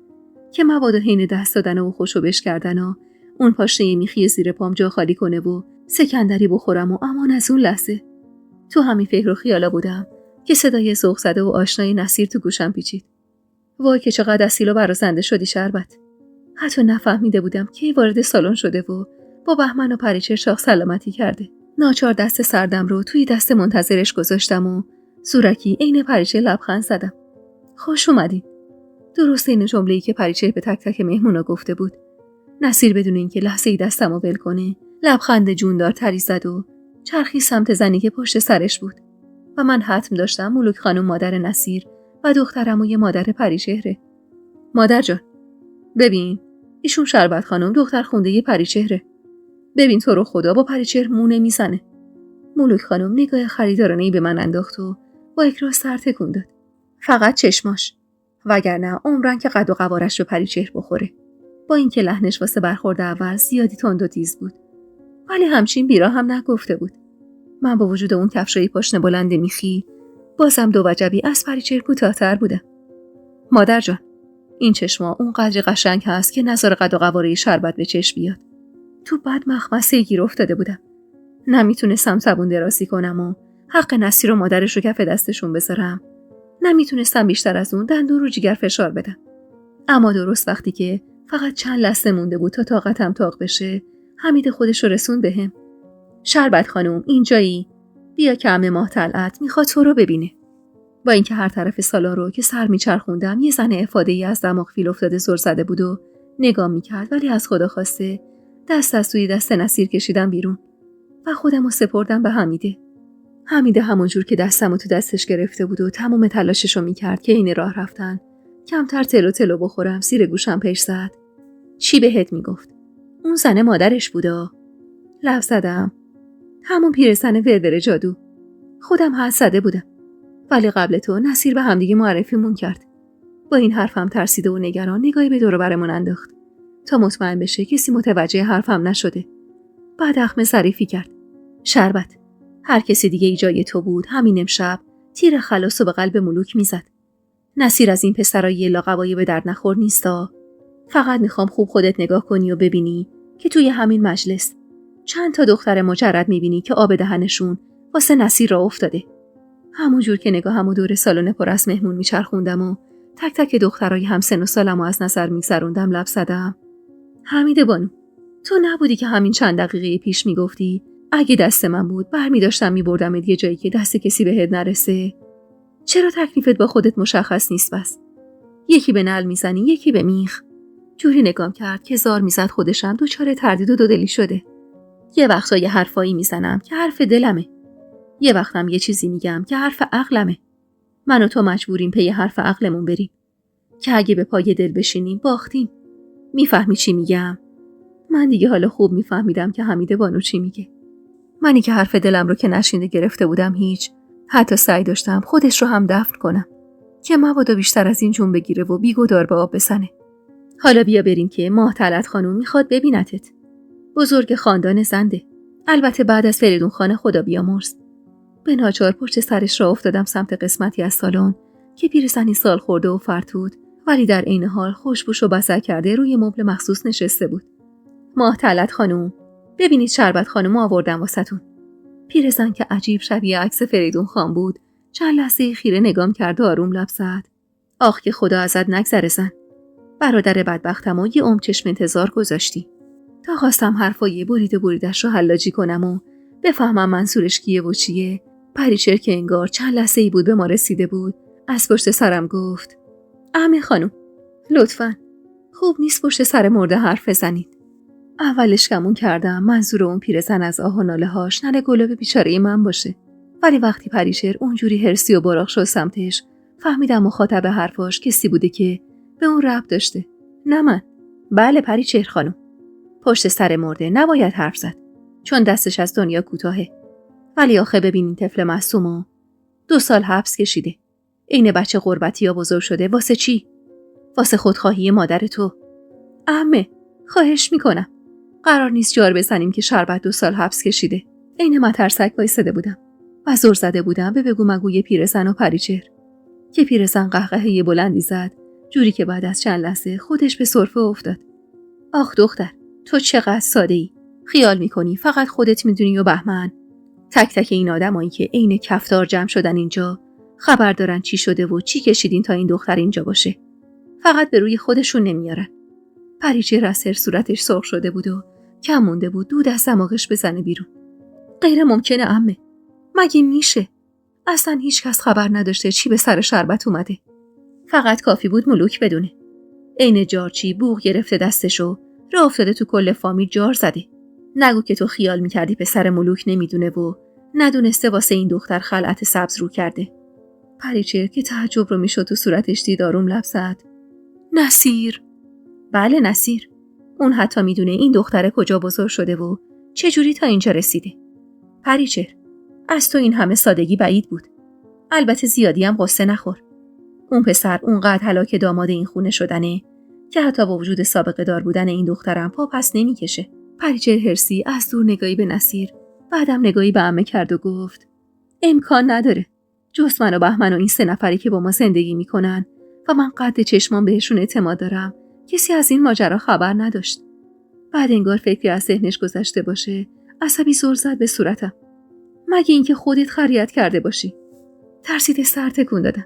که مبادا حین دست دادن و خوشو بش کردن و اون پاشنه میخی زیر پام جا خالی کنه و سکندری بخورم و امان از اون لحظه. تو همین فکر و خیالا بودم که صدای ذوق زده و آشنای نصیر تو گوشم پیچید. وای که چقدر اصیل و برازنده شدی شربت. حتی نفهمیده بودم کی وارد سالن شده و با بهمن و پریچهر شاخ سلامتی کرده. ناچار دست سردم رو توی دست منتظرش گذاشتم و زورکی عین پریچهر لبخند زدم. خوش اومدین. درست این جمله‌ای که پریچهر به تک تک مهمونا گفته بود. نصیر بدون اینکه لحظه‌ای دستمو ول کنه لبخند جوندار تری زد و چرخی سمت زنی که پشت سرش بود و من حتم داشتم ملوک خانم مادر نصیر و دخترم و یه مادر پریچهره. مادر جان ببین، ایشون شربت خانم دختر خونده یه پریچهره. ببین تو رو خدا با پریچهر مونه میزنه. ملوک خانم نگاه خریدارانه‌ای به من انداخت و با اکراه سر تکون داد. فقط چشماش، وگرنه عمرن که قد و قوارش به پریچهر بخوره. با اینکه لحنش واسه برخورد اول زیادی تند و تیز بود، ولی همچین بیرا هم نگفته بود. من با وجود اون کفشای پاشنه بلند میخی بازم دو وجبی از پریچهر کوتاه‌تر بودم. مادر جان، این چشما اون قدر قشنگ هست که نظر قد و قواره شربت به چشم بیاد. تو بد مخمسه گیر افتاده بودم. نمیتونستم زبون درازی کنم و حق نصیر و مادرش رو کف دستشون بذارم. نمیتونستم بیشتر از اون دندون رو جیگر فشار بدم. اما درست وقتی که فقط چند لحظه مونده بود تا طاقتم طاق بشه، حمید خودش رو رسون بهم. شربت خانم اینجایی؟ بیا که عمه ماه طلعت میخواد تو رو ببینه. با اینکه هر طرف سالن رو که سر میچرخوندم یه زن افاده‌ای از دماغ فیل افتاده زل زده بود و نگام میکرد، ولی از خدا خواسته دست از توی دست نصیر کشیدم بیرون و خودم رو سپردم به حمیده. حمیده همونجور که دستمو تو دستش گرفته بود و تمام تلاششو میکرد که این راه رفتن کمتر تلو تلو بخورم زیر گوشم پیش زد. چی بهت میگفت؟ اون زنه مادرش بودا. لب زدم. همون پیرزن ورور جادو. خودم حد زده بودم. ولی قبل تو نصیر به همدیگه معرفیمون کرد. با این حرفم ترسیده و نگران نگاهی به دور و برمون انداخت تا مطمئن بشه کسی متوجه حرفم نشده. بعد اخم ظریفی کرد. شربت. هر کسی دیگه ای جای تو بود همین امشب تیر خلاصو به قلب ملوک میزد. نصیر از این پسرای لاقوایی به درد نخور نیستا. فقط میخوام خوب خودت نگاه کنی و ببینی که توی همین مجلس چند تا دختر مجرد میبینی که آب دهنشون واسه نصیر را افتاده. همونجور که نگاهمو دور سالن پر از مهمون میچرخوندم و تک تک دخترای همسن و سالمو از نظر میگذروندم لب زدم. حمیده بانو، تو نبودی که همین چند دقیقه پیش میگفتی اگه دست من بود برمی داشتم میبردمت یه جایی که دست کسی بهت نرسه؟ چرا تکلیفت با خودت مشخص نیست بس؟ یکی به نعل میزنی یکی به میخ. جوری نگام کرد که زار میزد خودشم دوچار تردید و دودلی شده. یه وقتا یه حرفایی میزنم که حرف دلمه. یه وقتم یه چیزی میگم که حرف عقلمه. من و تو مجبوریم پی حرف عقلمون بریم که اگه به پای دل بشینیم باختیم. میفهمی چی میگم؟ من دیگه حالا خوب میفهمیدم که حمیده بانو چی میگه. منی که حرف دلم رو که نشینده گرفته بودم هیچ، حتی سعی داشتم خودش رو هم دفن کنم که مبادا بیشتر از این جون بگیره و بیگدار به آب بزنه. حالا بیا بریم که ماه طلعت خانوم میخواد ببینتت. بزرگ خاندان زنده. البته بعد از فریدون خانه خدا بیامرز. به ناچار پشت سرش را افتادم سمت قسمتی از سالن که پیرزنی سال خورده و فرتود ولی در عین حال خوشبوش و بسر کرده روی مبل مخصوص نشسته بود. ماه طلعت خانوم، ببینید شربت خانوم آوردم واسهتون. پیرزن که عجیب شبیه عکس فریدون خان بود چند لحظه خیره نگام کرد و آروم لب زد. آخ که خدا ازت نگذره زن. برادر بدبختم و یه عمر چشم انتظار گذاشتی تا خواستم حرفای بریدش رو حلاجی کنم و بفهمم منظورش کیه و چیه. پریچر که انگار چند لحظه ای بود به ما رسیده بود از پشت سرم گفت عمه خانوم لطفاً خوب نیست پشت سر مرده حرف بزنید. اولش گمون کردم منظور اون پیرزن از آه و ناله هاش ننه گلاب بیچاره من باشه، ولی وقتی پریچر اونجوری هرسی و براق شد سمتش فهمیدم مخاطب حرفاش کسی بوده که به اون ربط داشته، نه من. بله پریچر خانم، پشت سر مرده نباید حرف زد چون دستش از دنیا کوتاهه. ولی آخه ببینین طفل معصومو 2 سال حبس کشیده، عین بچه غربتی ها بزرگ شده. واسه چی؟ واسه خودخواهی مادر تو. عمه خواهش میکنم قرار نیست جار بزنیم که شربت 2 سال حبس کشیده. عین مترسک وایساده بودم و زور زده بودم به بگو مگوی پیرزن و پریچر که پیرزن قهقهه بلندی زد جوری که بعد از چند لحظه خودش به سرفه افتاد. آخ دختر تو چقدر ساده ای، خیال میکنی فقط خودت میدونی و بهمن. تک تک این آدمایی که عین کفتار جمع شدن اینجا خبر دارن چی شده و چی کشیدین تا این دختر اینجا باشه. فقط به روی خودشون نمیارن. پریچه از هر صورتش سرخ شده بود و کم مونده بود دود از دماغش بزنه بیرون. غیر ممکنه عمه، مگه میشه؟ اصلا هیچ کس خبر نداشته چی به سر شربت اومده. فقط کافی بود ملوک بدونه. عین جارچی بوق گرفته دستشو راه افتاده تو کل فامیل جار زده. نگو که تو خیال میکردی پسر ملوک نمیدونه و ندونسته واسه این دختر خلعت سبز رو کرده. پریچه که تعجب رو میشد تو صورتش دید آروم لب زد. نصیر. بله نصیر. اون حتی میدونه این دختر کجا بزرگ شده و چجوری تا اینجا رسیده. پریچه از تو این همه سادگی بعید بود. البته زیادی هم قصه نخور. اون پسر اونقدر هلاک داماد این خونه شدنه که حتی با وجود سابقه دار بودن این دخترم پا پس نمیکشه. پریچه هرسی از دور نگاهی به نصیر بعدم نگاهی به عمه کرد و گفت امکان نداره. جز من و بهمن و این 3 نفری که با ما زندگی میکنن و من قد چشمان بهشون اعتماد دارم کسی از این ماجرا خبر نداشت. بعد انگار فکری از ذهنش گذشته باشه عصبی زل زد به صورتم. مگه اینکه خودت خریت کرده باشی؟ ترسیده سر تکون دادم.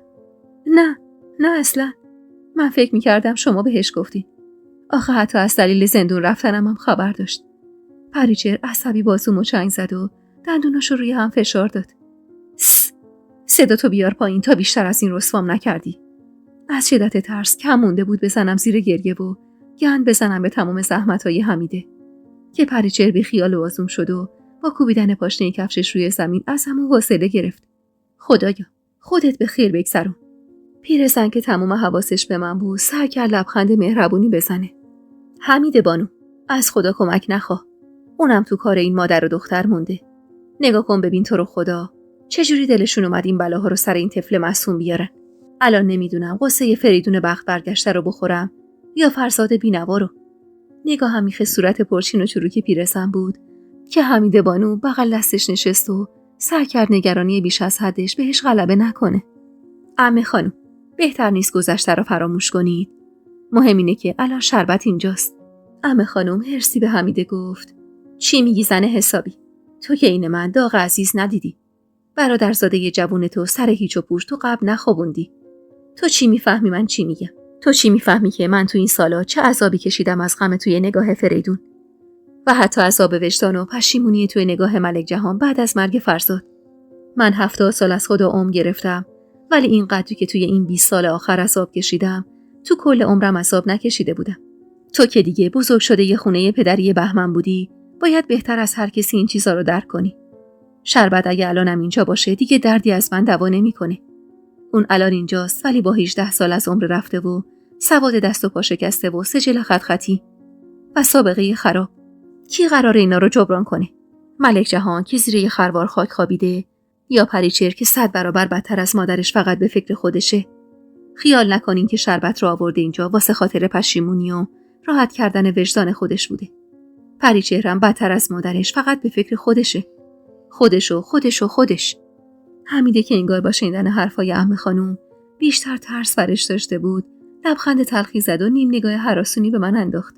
نه اصلا. من فکر میکردم شما بهش گفتی. آخه حتی از دلیل زندون رفتنم هم خبر داشت. پریچر عصبی بازومو چنگ زد و دندوناشو روی هم فشار داد. صدا تو بیار پایین تا بیشتر از این رسوام نکردی. از شدت ترس کم مونده بود بزنم زیر گریه و گند بزنم به تمام زحمتهای حمیده که پریچر بی خیال و آزوم شد و با کوبیدن پاشنه کفشش روی زمین از همون واصله گرفت. خدایا خودت به خیر بگذرون. پیرزن که تمام حواسش به من بود سعی کرد لبخند مهربونی بزنه. حمید بانو، از خدا کمک نخواه. اونم تو کار این مادر و دختر مونده. نگاه کن ببین تو رو خدا چجوری دلشون اومد این بلاها رو سر این طفل معصوم بیارن. الان نمیدونم قصه فریدون بخت برگشته رو بخورم یا فرزاد بینوا رو. نگاهم میخه صورت پرچین و چروک پیرزن بود که حمید بانو بغل دستش نشست و سعی کرد نگرانی بیش از حدش بهش غلبه نکنه. عمه خانم، بهتر نیست گذشته رو فراموش کنید. مهم اینه که الان شربت اینجاست. عمه خانم هرسی به حمیده گفت: چی میگی زن حسابی؟ تو که این من داغ عزیز ندیدی. برادرزاده جوون تو سر هیچ و پوش تو قبل نخوابوندی. تو چی میفهمی من چی میگم؟ تو چی میفهمی که من تو این سالا چه عذابی کشیدم از غم توی نگاه فریدون و حتی عذاب وجدان و پشیمونی توی نگاه ملک جهان بعد از مرگ فرزاد. من 70 سال از خدا عمر گرفتم ولی این قدری که توی این 20 سال آخر عذاب کشیدم تو کل عمرم عذاب نکشیده بودم. تو که دیگه بزرگ شده یه خونه پدری بهمن بودی باید بهتر از هر کسی این چیزا رو درک کنی. شربت اگه الانم اینجا باشه دیگه دردی از من دوا نمیکنه. اون الان اینجاست ولی با 18 سال از عمر رفته و سواد دست و پا شکسته و سجل خط خطی و سابقه خراب. کی قراره اینا رو جبران کنه؟ ملک جهان که زیر یه خروار خاک خوابیده یا پریچر که 100 برابر بدتر از مادرش فقط به فکر خودشه؟ خیال نکنین که شربت رو آورده اینجا واسه خاطر پشیمونی و راحت کردن وجدان خودش بوده. پریچهرم بدتر از مادرش فقط به فکر خودشه. خودش. حمیده که انگار با شنیدن حرفای عمه خانوم بیشتر ترس برش داشته بود، لبخند تلخی زد و نیم نگاه هراسونی به من انداخت.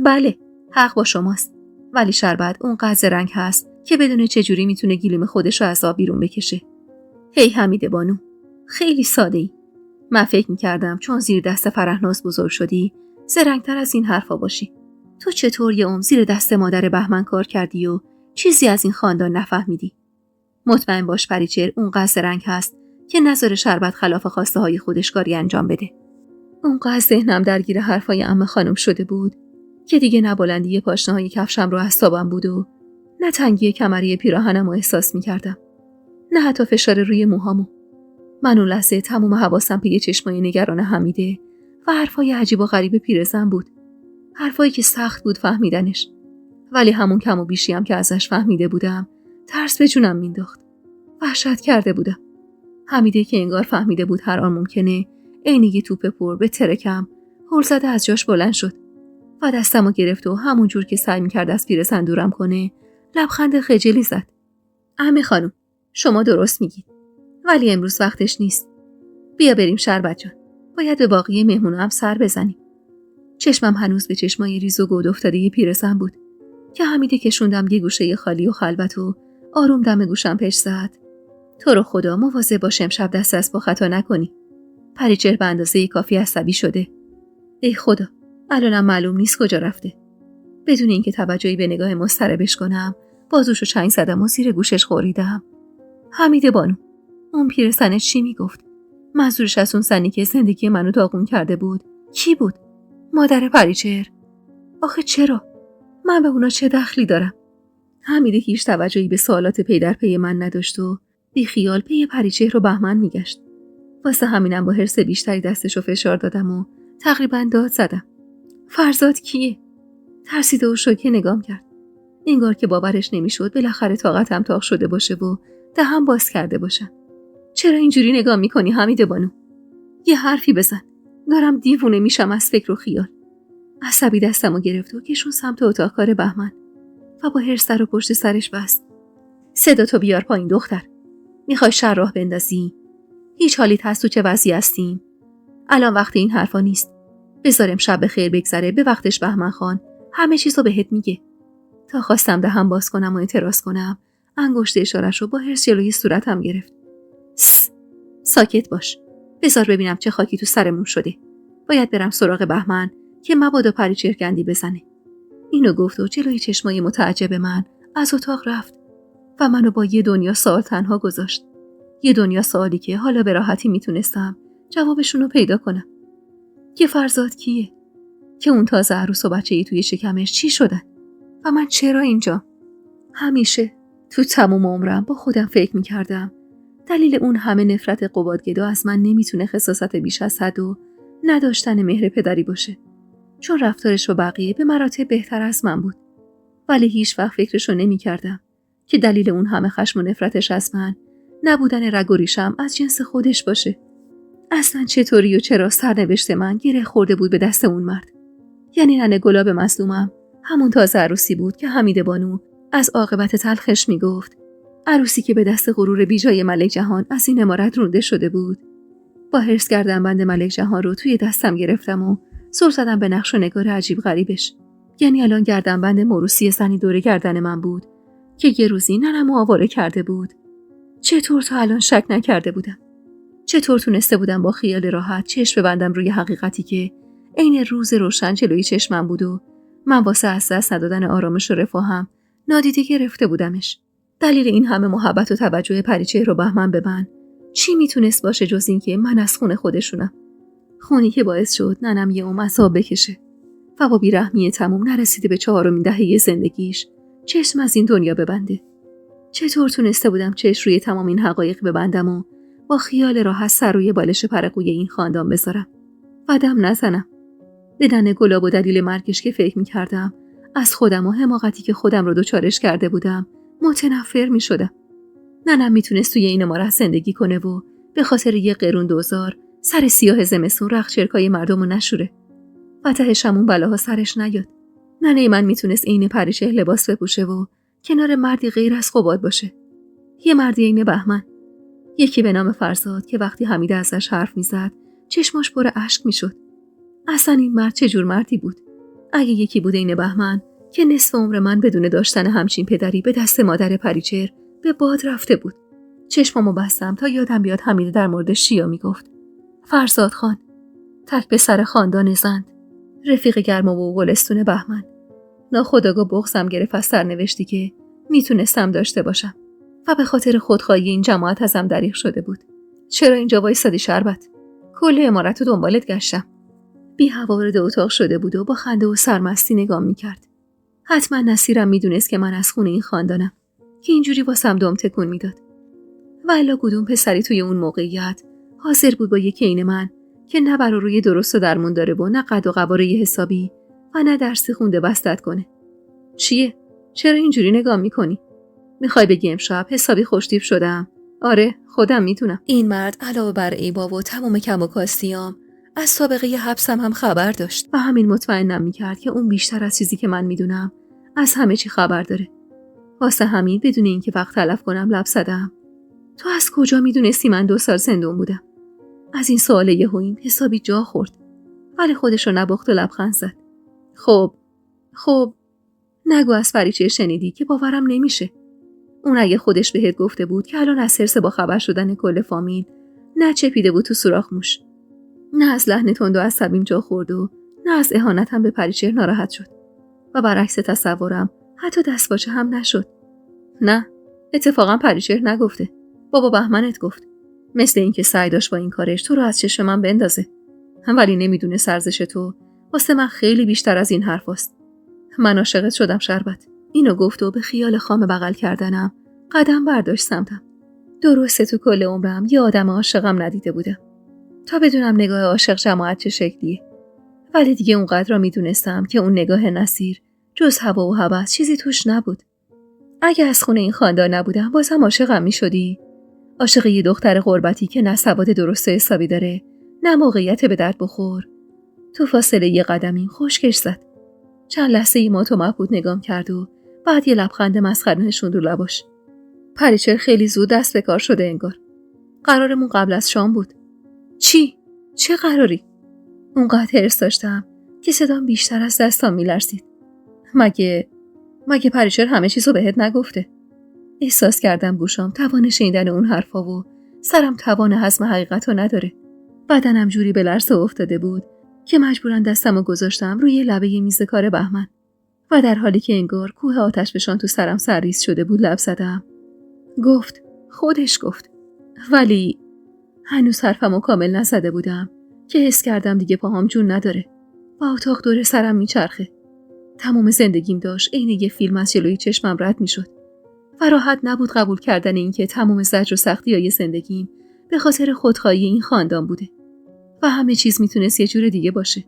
بله، حق با شماست. ولی شربت اون قدر رنگ هست که بدون چجوری میتونه گلوم خودش رو از آب بیرون بکشه. هی حمیده بانو، خیلی ساده ای. من فکر میکردم چون زیر دست فرهناز بزرگ شدی زرنگتر از این حرفا باشی. تو چطور یه عمر زیر دست مادر بهمن کار کردی و چیزی از این خاندان نفهمیدی؟ مطمئن باش پریچر اون قصد رنگ هست که نذاره شربت خلاف خواسته های خودش کاری انجام بده. اون قصد ذهنم درگیر حرفای عمه خانم شده بود که دیگه نه بلندی پاشنه های کفشم رو اعصابم بود و نه تنگی کمری پیراهنم رو احساس میکردم، نه حتی فشار روی موهامو. من اون لحظه تمام حواسم به چشمای نگران حمیده و حرفای عجیب و غریب پیرزن بود. حرفایی که سخت بود فهمیدنش، ولی همون کم و بیشی هم که ازش فهمیده بودم ترس به جونم مینداخت. وحشت کرده بودم. حمیده که انگار فهمیده بود هر آن ممکنه عین یه توپ پر به ترکم هل زده از جاش بلند شد و دستمو گرفت و همون جور که سعی می‌کرد از پیرزن دورم کنه لبخند خجلی زد. عمه خانم، شما درست میگید، ولی امروز وقتش نیست. بیا بریم شربت جان. باید به باقی مهمونا هم سر بزنیم. چشمم هنوز به چشمای ریز و گود افتاده پیرزن بود که حمیده کشوندم یه گوشه خالی و خلوت و آروم دم گوشم پیش زد. تو رو خدا مواظب باش امشب دست از پا خطا نکنی. پریچهر به اندازه کافی عصبی شده. ای خدا، الانم معلوم نیست کجا رفته. بدون اینکه توجهی به نگاه مضطربش کنم بازوشو چنگ زدم و زیر گوشش خوریدم. حمیده بانو، اون پیرزن چی میگفت؟ منظورش از اون زنی که زندگی منو داغون کرده بود کی بود؟ مادر پریچهر؟ آخه چرا؟ من به اونا چه دخلی دارم؟ حمیده هیچ توجهی به سوالات پی در پی من نداشت و بی خیال پی پریچهر رو بهمن میگشت. واسه همینم با حرص بیشتری دستشو فشار دادم و تقریبا داد زدم. فرزاد کیه؟ ترسیده و شوکه نگام کرد. انگار که باورش نمیشد بالاخره طاقتم تاق شده باشه و دهنم باز کرده باشم. چرا اینجوری نگاه میکنی حمیده بانو؟ یه حرفی بزن. دارم دیوونه میشم از فکر و خیال. عصبی دستمو گرفت و کشون سمت اتاق کار بهمن و با حرص رو پشت سرش بست. صداتو بیار پایین دختر. میخوای شر راه بندازی؟ هیچ حالیت هست تو چه وضعی هستیم؟ الان وقت این حرفا نیست. بذارم شب به خیر بگذره. به وقتش بهمن خان همه چیزو بهت میگه. تا خواستم دهنم باز کنم و اعتراض کنم انگشت اشاره‌شو با حرص جلوی صورتم گرفت. ساکت باش. بذار ببینم چه خاکی تو سرمون شده. باید برم سراغ بهمن که مبادا پریچهر گندی بزنه. اینو گفت و جلوی چشمای متعجب من از اتاق رفت و منو با یه دنیا سوال تنها گذاشت. یه دنیا سوالی که حالا به راحتی میتونستم جوابشونو پیدا کنم. که فرزاد کیه؟ که اون تازه عروس و بچه‌ای توی شکمش چی شدن؟ و من چرا اینجا؟ همیشه تو تمام عمرم با خودم فکر میکردم دلیل اون همه نفرت قبادگدا از من نمیتونه خساست بیش از حد و نداشتن مهر پدری باشه، چون رفتارش با بقیه به مراتب بهتر از من بود. ولی هیچ وقت فکرشو نمیکردم که دلیل اون همه خشم و نفرتش از من نبودن رگ و ریشم از جنس خودش باشه. اصلا چطوری و چرا سرنوشت من گره خورده بود به دست اون مرد؟ یعنی ننه گلاب مظلومم همون تازه عروسی بود که حمیده بانو از عاقبت تلخش میگفت، عروسی که به دست غرور بیجای ملک جهان از این عمارت رونده شده بود. با حرص کردن بند ملک جهان رو توی دستم گرفتم و سر زدم به نقش و نگار عجیب غریبش. یعنی الان گردن بند موروثی زنی دوره گردن من بود که یه روزی ننمو آواره کرده بود. چطور تا الان شک نکرده بودم؟ چطور تونسته بودم با خیال راحت چشم ببندم روی حقیقتی که عین روز روشن جلوی چشمم بود و من واسه از دست ندادن آرامش و رفاهم نادیده گرفته بودمش؟ دلیل این همه محبت و توجه پریچهر و بهمن به من چی میتونست باشه جز این که من از خون خودشونم؟ خونی که باعث شد ننم یه عمر عذاب بکشه و با بیرحمی تموم نرسیده به 4مین دهه زندگیش چشم از این دنیا ببنده. چطور تونسته بودم چشم روی تمام این حقایق ببندم و با خیال راحت سر روی بالش پرقوی این خاندان بذارم و دم نزنم؟ به ننه گلاب و دلیل مرگش که فکر میکردم از خودم و حماقتی که خودم رو دوچارش کرده بودم متنفر میشدم. ننم میتونست توی این عمارت زندگی کنه و به خاطر یه قرون دوزار سر سیاه زمستون رخت چرکای مردم رو نشوره و تهش همون بلاها سرش نیاد. ننه من میتونست عین پریچهر لباس بپوشه و کنار مردی غیر از قباد باشه. یه مردی عین بهمن، یکی به نام فرزاد که وقتی حمیده ازش حرف میزد چشماش پر اشک میشد. اصلا این مرد چه جور مردی بود؟ اگه یکی بود عین بهمن که نصف عمر من بدون داشتن همچین پدری به دست مادر پریچهر به باد رفته بود. چشمامو بستم تا یادم بیاد حمیده در مورد شیا میگفت. فرزاد خان، تک به سر خاندان زند، رفیق گرم و گلستون بهمن. ناخودآگاه بغضم گرفت از سرنوشتی که میتونستم داشته باشم و به خاطر خودخواهی این جماعت ازم دریغ شده بود. چرا اینجا وایسادی شربت؟ کل عمارت رو دنبالت گشتم. بی هوا وارد اتاق شده بود و با خنده و سرمستی نگام میکرد. حتما نصیرم میدونست که من از خونه این خاندانم که اینجوری واسم دم تکون میداد. والا کدوم پسری توی اون موقعیت حاضر بود با یکی عین من که نه بر روی درست و درمون داره و نه قد و قواره حسابی و نه درسی خونده بستت کنه. چیه؟ چرا اینجوری نگاه میکنی؟ میخوای بگی امشب حسابی خوشتیپ شدم؟ آره، خودم میتونم. این مرد علاوه بر ایبا و تمام کم و کاستیام از سابقه حبسم هم خبر داشت و همین مطمئنم میکرد که اون بیشتر از چیزی که من میدونم از همه چی خبر داره. واسه همین بدون اینکه وقت تلف کنم لب زدم. تو از کجا میدونستی من 2 سال زندون بودم؟ از این سوال یهویی حسابی جا خورد، ولی خودش رو نباخت و لبخند زد. خب نگو از فریچه شنیدی که باورم نمیشه. اون اگه خودش بهت گفته بود که الان از حرص با خبر شدن کل فامیل نه چپیده بود تو سوراخ موش، نه از لحن تند و عصبیم جا خورد و نه از اهانتم به پریچهر ناراحت شد و برعکس تصورم حتی دستپاچه هم نشد. نه، اتفاقا پریچهر نگفته، بابا بهمنت گفت، مثل اینکه سعی داشت با این کارش تو رو از چشم من بندازه. ولی نمیدونه ارزش تو واسه من خیلی بیشتر از این حرفاست. من عاشقت شدم شربت. اینو گفت و به خیال خام بغل کردنم قدم برداشت سمتم. درسته تو کل عمرم یه آدم عاشقم ندیده بودم تا بدونم نگاه عاشق جماعت چه شکلیه، ولی دیگه اونقدر را میدونستم که اون نگاه نصیر جز هوا و هوس چیزی توش نبود. اگه از خونه این خاندان نبودم بازم عاشقم میشدی؟ عاشق یه دختر غربتی که نه سواد درست حسابی داره نه موقعیت به درد بخور. تو فاصله یه قدمی خشکش زد. چند لحظه ای مات و مبهوت نگام کرد و بعد یه لبخند مسخره نشوند رو لباش. پریچهر خیلی زود دست به کار شده انگار. قرارمون قبل از شام بود. چی؟ چه قراری؟ اونقدر حرص داشتم که صدام بیشتر از دستام میلرزید. مگه پریچهر همه چیزو بهت نگفته؟ احساس کردم گوشام توان شنیدن اون حرفا و سرم توان هضم حقیقتو نداره. بدنم جوری به لرزه افتاده بود که مجبورن دستمو گذاشتم روی لبه میز کار بهمن و در حالی که انگار کوه آتشفشان تو سرم سرریز شده بود لب زدم. خودش گفت. ولی هنوز حرفمو کامل نزده بودم که حس کردم دیگه پاهام جون نداره و اتاق دور سرم میچرخه. تمام زندگیم داشت عین یه فیلم از جلوی چشمم رد میشد و راحت نبود قبول کردن این که تمام زجر و سختی‌های زندگیم به خاطر خودخواهی این خاندان بوده و همه چیز میتونست یه جور دیگه باشه.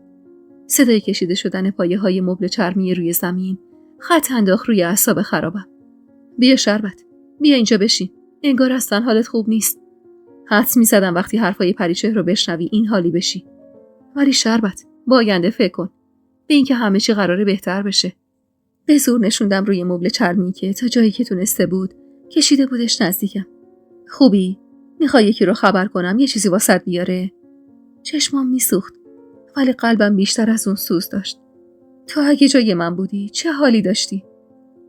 صدای کشیده شدن پایه‌های مبل چرمی روی زمین خط انداخت روی اعصاب خرابم. بیا شربت، بیا اینجا بشین. انگار اصلا حالت خوب نیست. حدس می‌زدم وقتی حرفای پریچهر رو بشنوی این حالی بشی. ولی شربت، با آینده فکر کن. به اینکه همه چی قراره بهتر بشه. به زور نشوندم روی مبل چرمی که تا جایی که تونسته بود کشیده بودش نزدیکم. خوبی؟ میخوای یکی رو خبر کنم یه چیزی واسط بیاره؟ چشمام میسوخت ولی قلبم بیشتر از اون سوز داشت. تو اگه جای من بودی چه حالی داشتی؟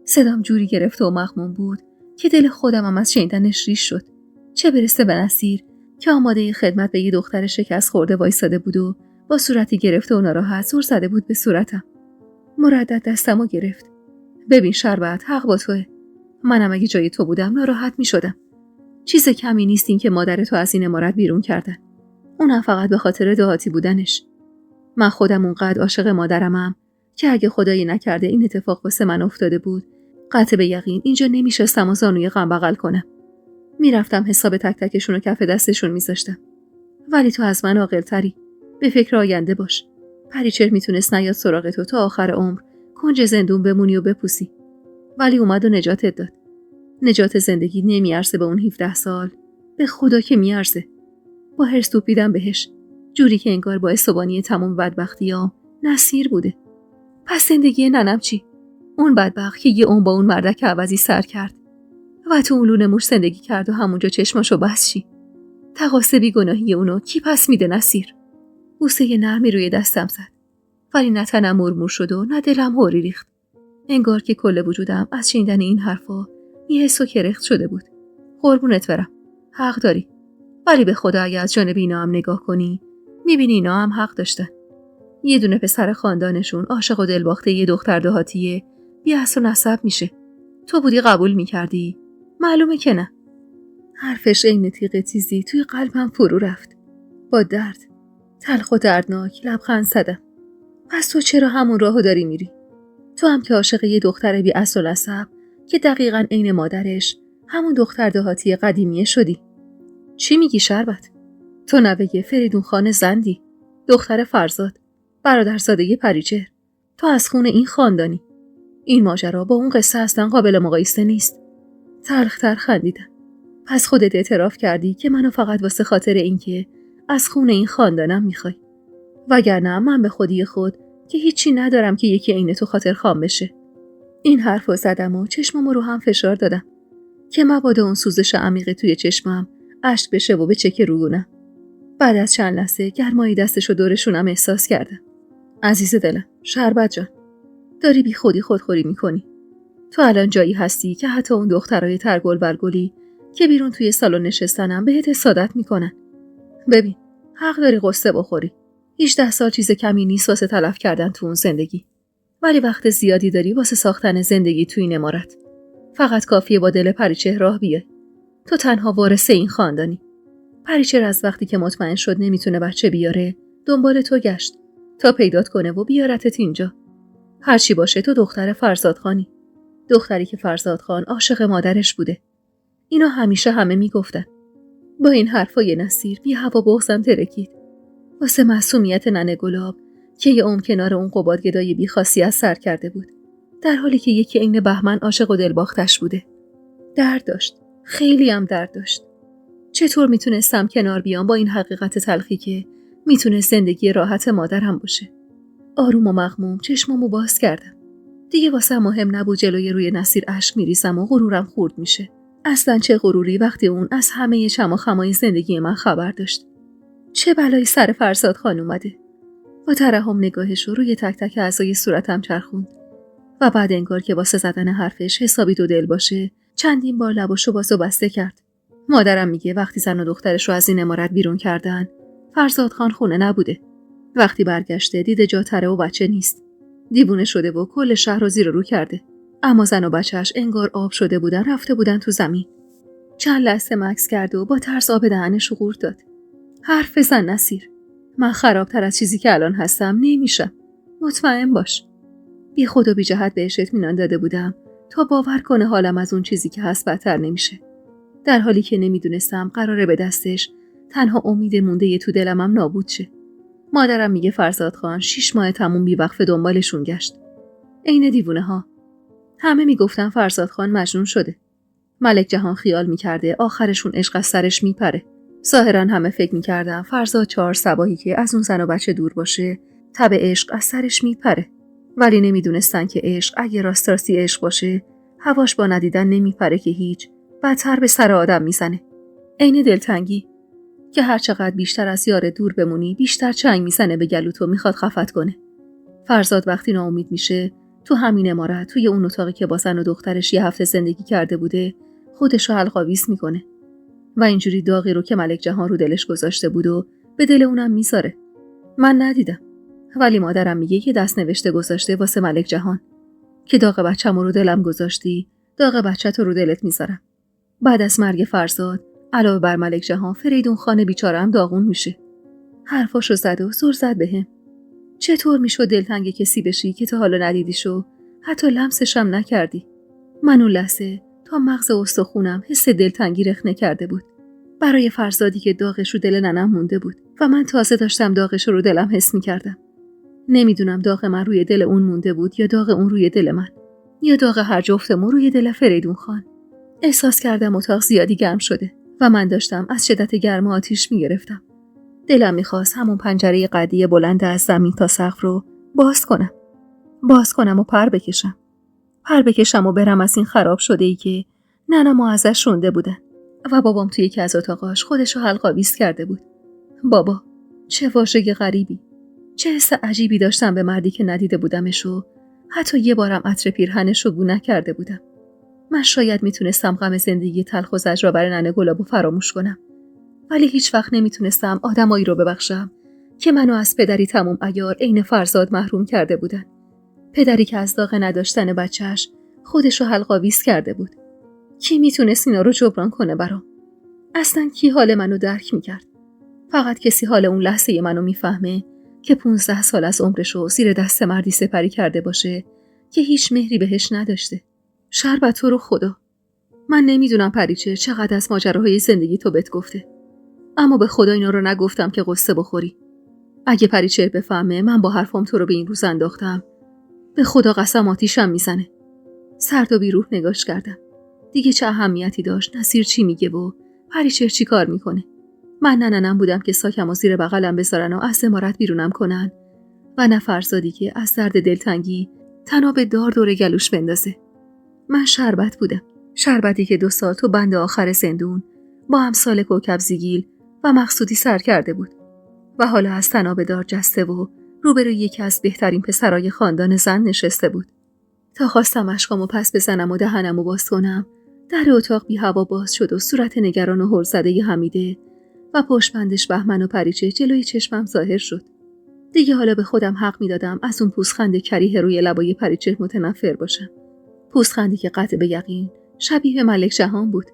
صدام جوری گرفته و مغموم بود که دل خودمم از شنیدنش ریش شد. چه برسه به نصیر که آماده خدمت به یه دختر شکست خورده وایساده بود و با صورتی گرفته و ناراحت زور زده بود به صورتم. مردد دستمو گرفت. ببین شربت، حق با توه. منم اگه جای تو بودم ناراحت می شدم. چیز کمی نیست این که مادر تو از این عمارت بیرون کردن. اونم فقط به خاطر دهاتی بودنش. من خودم اونقدر عاشق مادرمم که اگه خدایی نکرده این اتفاق واسه من افتاده بود، قطع به یقین اینجا نمیشستم و زانوی غم بغل کنم. میرفتم حساب تک تکشون رو کف دستشون میذاشتم. ولی تو از من عاقل‌تری. به فکر آینده باش. پریچهر میتونست نیاد سراغ تو تا آخر عمر کنج زندون بمونی و بپوسی. ولی اومد و نجاتت داد. نجات زندگی نمیارزه به اون 17 سال. به خدا که میارزه. با هرس توپیدم بهش. جوری که انگار باعث بانی تمام بدبختیام نصیر بوده. پس زندگی ننم چی؟ اون بدبخت که یه عمر با اون مردک عوضی سر کرد و تو اون لونه موش زندگی کرد و همونجا چشماشو بست چی؟ تقاصه بیگناهی اونو کی پس میده نصیر؟ بوسه نرمی روی دستم زد. ولی نه تنم مرمور شد و نه دلم هوری ریخت. انگار که کل وجودم از شنیدن این حرفا یه حس و کرخت شده بود. قربونت برم. حق داری. ولی به خدا اگه از جانب اینا هم نگاه کنی میبینی اینا هم حق داشتن. یه دونه پسر خاندانشون عاشق و دلباخته یه دختر دهاتیه بی اصل و نسب میشه. تو بودی قبول میکردی؟ معلومه که نه. حرفش عین تیغ تیزی توی قلبم فرو رفت. با درد تلخ و دردناک لبخند زدم. پس تو چرا همون راهو داری میری؟ تو هم که عاشق یه دختر بی اصل و نسب که دقیقاً عین مادرش همون دختر دهاتی قدیمیه شدی. چی میگی شربت؟ تو نوه فریدون خان زندی، دختر فرزاد، برادرزاده پریچهر. تو از خون این خاندانی. این ماجرا با اون قصه اصلا قابل مقایسه نیست. تلختر خندیدم. پس خودت اعتراف کردی که منو فقط واسه خاطر اینکه از خون این خاندانم میخوای. وگرنه من به خودی خود که هیچی ندارم که یکی عین تو خاطر خام بشه. این حرفو زدم و چشممو رو هم فشار دادم که مبادا اون سوزش عمیق توی چشمم اشک بشه و بچکه روگونم. بعد از چند لحظه گرمای دستشو دورشونم احساس کردم. عزیز دلم، شربت جان، داری بی خودی خودخوری میکنی. تو الان جایی هستی که حتی اون دخترای ترگل برگلی که بیرون توی سالن نشستنم بهت حسادت میکنن. ببین، حق داری قصه بخوری. 18 سال چیز کمی نیست واسه تلف کردن تو اون زندگی. ولی وقت زیادی داری واسه ساختن زندگی تو این عمارت. فقط کافیه با دل پریچهر راه بیای. تو تنها وارث این خاندانی. پریچهر از وقتی که مطمئن شد نمیتونه بچه بیاره دنبال تو گشت تا پیدات کنه و بیارتت اینجا. هرچی باشه تو دختر فرزادخانی. دختری که فرزادخان عاشق مادرش بوده. اینا همیشه همه میگفتن. با این حرفای نصیر بی هوا بغضم ترکید. واسه معصومیت ننه گلاب که یه عمر کنار اون قبادگدای بی خاصیت سر کرده بود. در حالی که یکی عین بهمن عاشق و دلباختش بوده. درد داشت. خیلی هم درد داشت. چطور میتونستم کنار بیام با این حقیقت تلخی که میتونه زندگی راحت مادرم باشه؟ آروم و مغموم چشمامو باز کردم. دیگه واسه مهم نبود جلوی روی نصیر اشک میریزم و غرورم خورد میشه. اصلا چه غروری وقتی اون از همه چم و خمای زندگی من خبر داشت. چه بلایی سر فرزاد خان اومده. با ترحم نگاهش رو روی تک تک اعضای صورتم چرخوند و بعد انگار که واسه زدن حرفش حسابی دو دل باشه چندین بار لباشو باز و بسته کرد. مادرم میگه وقتی زن و دخترش رو از این عمارت بیرون کردن فرزاد خان خونه نبوده. وقتی برگشته دیده جا تره و بچه نیست. دیوونه شده و کل شهر رو زیر و رو کرده. اما زن و بچهش انگار آب شده بودن رفته بودن تو زمین. چند لحظه مکث کرد و با ترس آب دهنش قورت داد. حرف بزن نصیر. من خرابتر از چیزی که الان هستم نمیشم. مطمئن باش. بی خود و بی جهت بهش اطمینان داده بودم تا باور کنه حالم از اون چیزی که هست بدتر نمیشه. در حالی که نمیدونستم قراره به دستش تنها امید مونده تو دلمم نابود شه. مادرم میگه فرزاد خان 6 ماه تموم بیوقفه دنبالشون گشت. عین دیوونه ها. همه میگفتن فرزاد خان مجنون شده. ملک جهان خیال میکرده آخرشون عشق از سرش میپره. ظاهرا همه فکر میکردن فرزاد 4 صباحی که از اون زن و بچه دور باشه تب عشق از سرش میپره. ولی نمیدونستن که عشق اگه راستی عشق باشه هواش با ندیدن نمیپره که هیچ، بدتر به سر آدم میزنه. عین دلتنگی که هر چقدر بیشتر از یار دور بمونی بیشتر چنگ میزنه به گلوتو، میخواد خفت کنه. فرزاد وقتی ناامید میشه تو همین عمارت، توی اون اتاقی که با زن و دخترش یه هفته زندگی کرده بوده، خودشو حلق‌آویز میکنه و اینجوری داغی رو که ملک جهان رو دلش گذاشته بود و به دل اونم میذاره. من ندیدم، ولی مادرم میگه که دست نوشته گذاشته واسه ملک جهان که داغ بچه‌مو رو دلم گذاشتی، داغ بچه‌تو رو دلت میذارم. بعد از مرگ فرزاد علاوه بر ملک جهان فریدون خان بیچاره هم داغون میشه. حرفاشو زد و زور زد بهم. چطور میشد دلتنگ کسی بشی که تا حالا ندیدیشو، حتی لمسش هم نکردی؟ من اون لحظه تا مغز استخونم حس دلتنگی رخنه کرده بود برای فرزادی که داغش رو دل ننم مونده بود و من تازه داشتم داغش رو دلم حس میکردم. نمیدونم داغ من روی دل اون مونده بود یا داغ اون روی دل من، یا داغ هر جفتمون روی دل فریدون خان. احساس کردم اتاق زیادی گرم شده و من داشتم از شدت گرما آتیش میگرفتم. دلم میخواست همون پنجره قدی بلند از زمین تا سقف رو باز کنم و پر بکشم و برم از این خراب شده ای که ننم ازش رونده بودن و بابام توی یکی از اتاقاش خودشو حلق‌آویز کرده بود. بابا، چه واژه غریبی، چه حس عجیبی داشتم به مردی که ندیده بودمش و حتی یه بارم عطر پیرهنش رو بو نکرده بودم. من شاید میتونستم غم زندگی تلخ و زجرآور ننه گلابو فراموش کنم، ولی هیچ وقت نمیتونستم آدمایی رو ببخشم که منو از پدری تمام عیار عین فرزاد محروم کرده بودن. پدری که از داغ نداشتن بچهش خودشو حلق‌آویز کرده بود. کی میتونست اینا رو جبران کنه برام؟ اصلا کی حال منو درک میکرد؟ فقط کسی حال اون لحظه منو میفهمه که 15 سال از عمرشو زیر دست مردی سپری کرده باشه که هیچ مهری بهش نداشته. شربت تو رو خدا، من نمیدونم پریچه چقدر از ماجراهای زندگی تو بهت گفته، اما به خدا اینا رو نگفتم که قصه بخوری. اگه پریچه بفهمه من با حرفام تو رو به این روز انداختم، به خدا قسم آتیشم میزنه. سرد و بیروح نگاش کردم. دیگه چه اهمیتی داشت نصیر چی میگه و پریچه چی کار میکنه؟ من نه ننم بودم که ساکم و زیر بغلم بذارن و از عمارت بیرونم کنن و نه فرزادی که از درد دلتنگی تناب دار دور گلوش بندازه. من شربت بودم، شربتی که 2 سال تو بند آخر زندون با امثال کوکب زیگیل و مقصودی سر کرده بود و حالا از تناب دار جسته و روبروی یکی از بهترین پسرای خاندان زن نشسته بود. تا خواستم اشکامو پس بزنم و دهنمو باز کنم، در اتاق بی هوا باز شد و صورت نگران و هرزده حمیده و پشتبندش بهمن و پریچه جلوی چشمم ظاهر شد. دیگه حالا به خودم حق میدادم از اون پوزخند کریه روی لبای پریچه متنفر باشم. پوزخندی که قطع به یقین شبیه ملک جهان بود.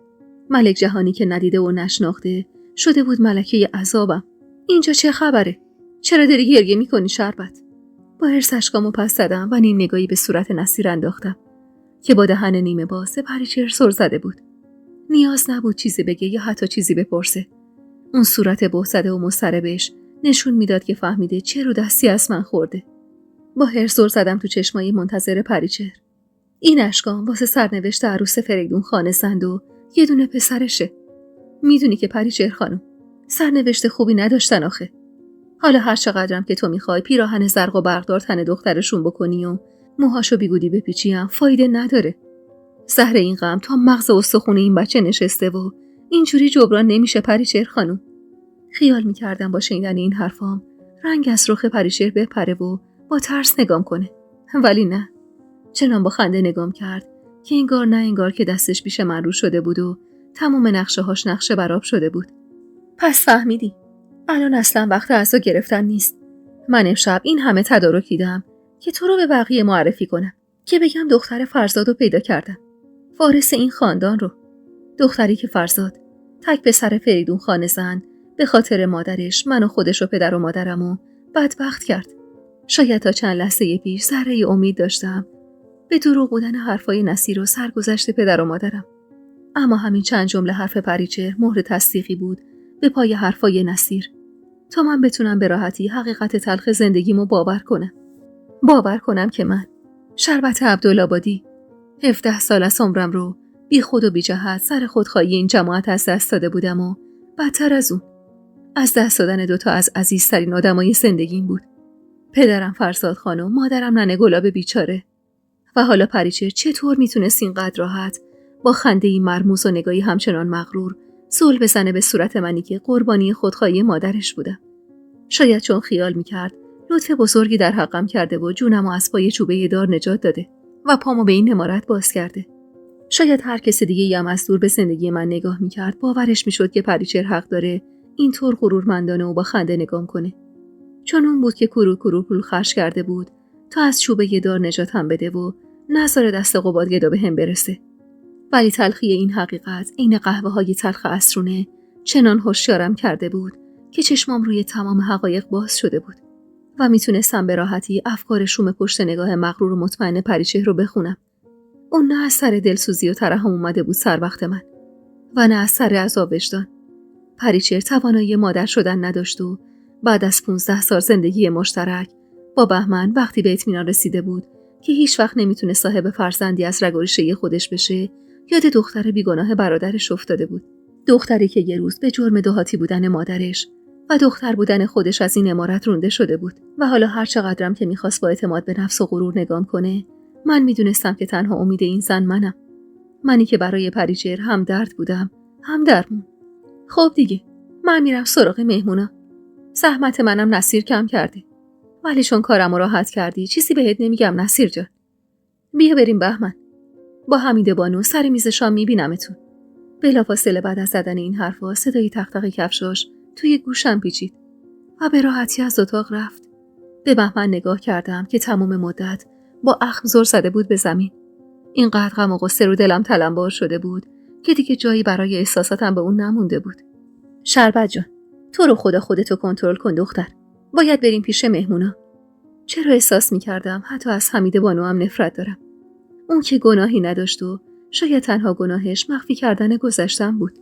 ملک جهانی که ندیده و نشناخته شده بود ملکه عذابم. اینجا چه خبره؟ چرا داری گریه میکنی شربت؟ با حرص اشکامو پس زدم و نیم نگاهی به صورت نصیر انداختم که با دهن نیمه باز پریچه سر زده بود. نیاز نبود چیزی بگه یا حتی چیزی بپرسه. اون صورت به‌زده و مضطربش نشون میداد که فهمیده چه رو دستی از من خورده. با حرص سر زدم تو چشمای منتظر پریچه. این اشکام واسه سرنوشت عروس فریدون خان زند و یه دونه پسرشه. میدونی که پریچه خانم سرنوشت خوبی نداشتن آخه. حالا هر چقدرم که تو میخوای پیراهن زرق و برقدار تن دخترشون بکنی و موهاشو بیگودی بپیچیم فایده نداره. زهر این غم تا مغز استخون این بچه نشسته و اینجوری جبران نمیشه پریچه خانم. خیال میکردم با شنیدن این حرفام رنگ از رخ پریچه بپره و با ترس نگام کنه، ولی نه. چنان با خنده نگام کرد که انگار نه انگار که دستش پیش من رو شده بود و تمام نقشه هاش نقشه براب شده بود. پس فهمیدی الان اصلا وقت عزا گرفتن نیست. من امشب این همه تدارک دیدم که تو رو به بقیه معرفی کنم که بگم دختر فرزاد رو پیدا کردم، وارث این خاندان رو. دختری که فرزاد تک پسر فریدون خان زند به خاطر مادرش من و خودش و پدر و مادرمو بدبخت کرد. شاید تا چند لحظه پیش ذره امید داشتم به دروغ بودن حرفای نصیر و سرگذشت پدر و مادرم. اما همین چند جمله حرف پریچهر مهر تصدیقی بود به پای حرفای نصیر تا من بتونم به راحتی حقیقت تلخ زندگیمو باور کنم که من شربت عبدالآبادی 17 سال از عمرم رو بی خود و بی جهت سر خودخواهی این جماعت از دست داده بودم و بدتر از اون از دست دادن 2 تا از عزیزترین آدمای زندگیم بود. پدرم فرزاد خانم، مادرم ننه گلاب بیچاره. و حالا پریچهر چطور میتونست اینقدر راحت با خنده‌ای مرموز و نگاهی همچنان مغرور زل بزنه به صورت منی که قربانی خودخواهی مادرش بودم؟ شاید چون خیال میکرد لطف بزرگی در حقم کرده و جونمو از پای چوبه دار نجات داده و پامو به این امارت باز کرده. شاید هر کس دیگه‌ای هم از دور به زندگی من نگاه میکرد باورش میشد که پریچهر حق داره اینطور غرورمندانه و با خنده نگام کنه. چون اون بود که کرو پول خرج کرده بود تا از چوبه دار نجاتم بده و نذاره دست قباد گدا به هم برسه. ولی تلخی این حقیقت، این قهوه‌های تلخ عصرونه چنان هوشیارم کرده بود که چشمام روی تمام حقایق باز شده بود و میتونستم به راحتی افکار شوم پشت نگاه مغرور و مطمئن پریچهر رو بخونم. اون نه از سر دلسوزی و ترحم اومده بود سر وقت من و نه از سر عذاب وجدان. پریچهر توانایی مادر شدن نداشت و بعد از 15 سال زندگی مشترک با بهمن وقتی به اطمینان رسیده بود که هیچ وقت نمیتونه صاحب فرزندی از رگ و ریشه خودش بشه، یاد دختر بیگناه برادرش افتاده بود. دختری که یه روز به جرم دهاتی بودن مادرش و دختر بودن خودش از این امارت رونده شده بود و حالا هر چقدرم که میخواست با اعتماد به نفس و غرور نگام کنه، من میدونستم که تنها امید این زن منم. منی که برای پریچهر هم درد بودم، هم درمون. خب دیگه، من میرم سراغ مهمونا. زحمت منم نصیر کم کرده. ولی چون کارمو راحت کردی، چیزی بهت نمیگم نصیر جان. بیا بریم بهمن. با حمیده بانو سر میز شام میبینمتون. بلافاصله بعد از زدن این حرفا صدای تق تق کفشاش توی گوشم پیچید و به راحتی از اتاق رفت. به بهمن نگاه کردم که تمام مدت با اخم زل زده بود به زمین. اینقدر غم و غصه رو دلم تلمبار شده بود که دیگه جایی برای احساساتم به اون نمونده بود. شربت جان، تو رو خدا خودتو کنترل کن دختر. باید بریم پیش مهمونا. چرا احساس میکردم حتی از حمیده بانو هم نفرت دارم. اون که گناهی نداشت و شاید تنها گناهش مخفی کردن گذشتم بود.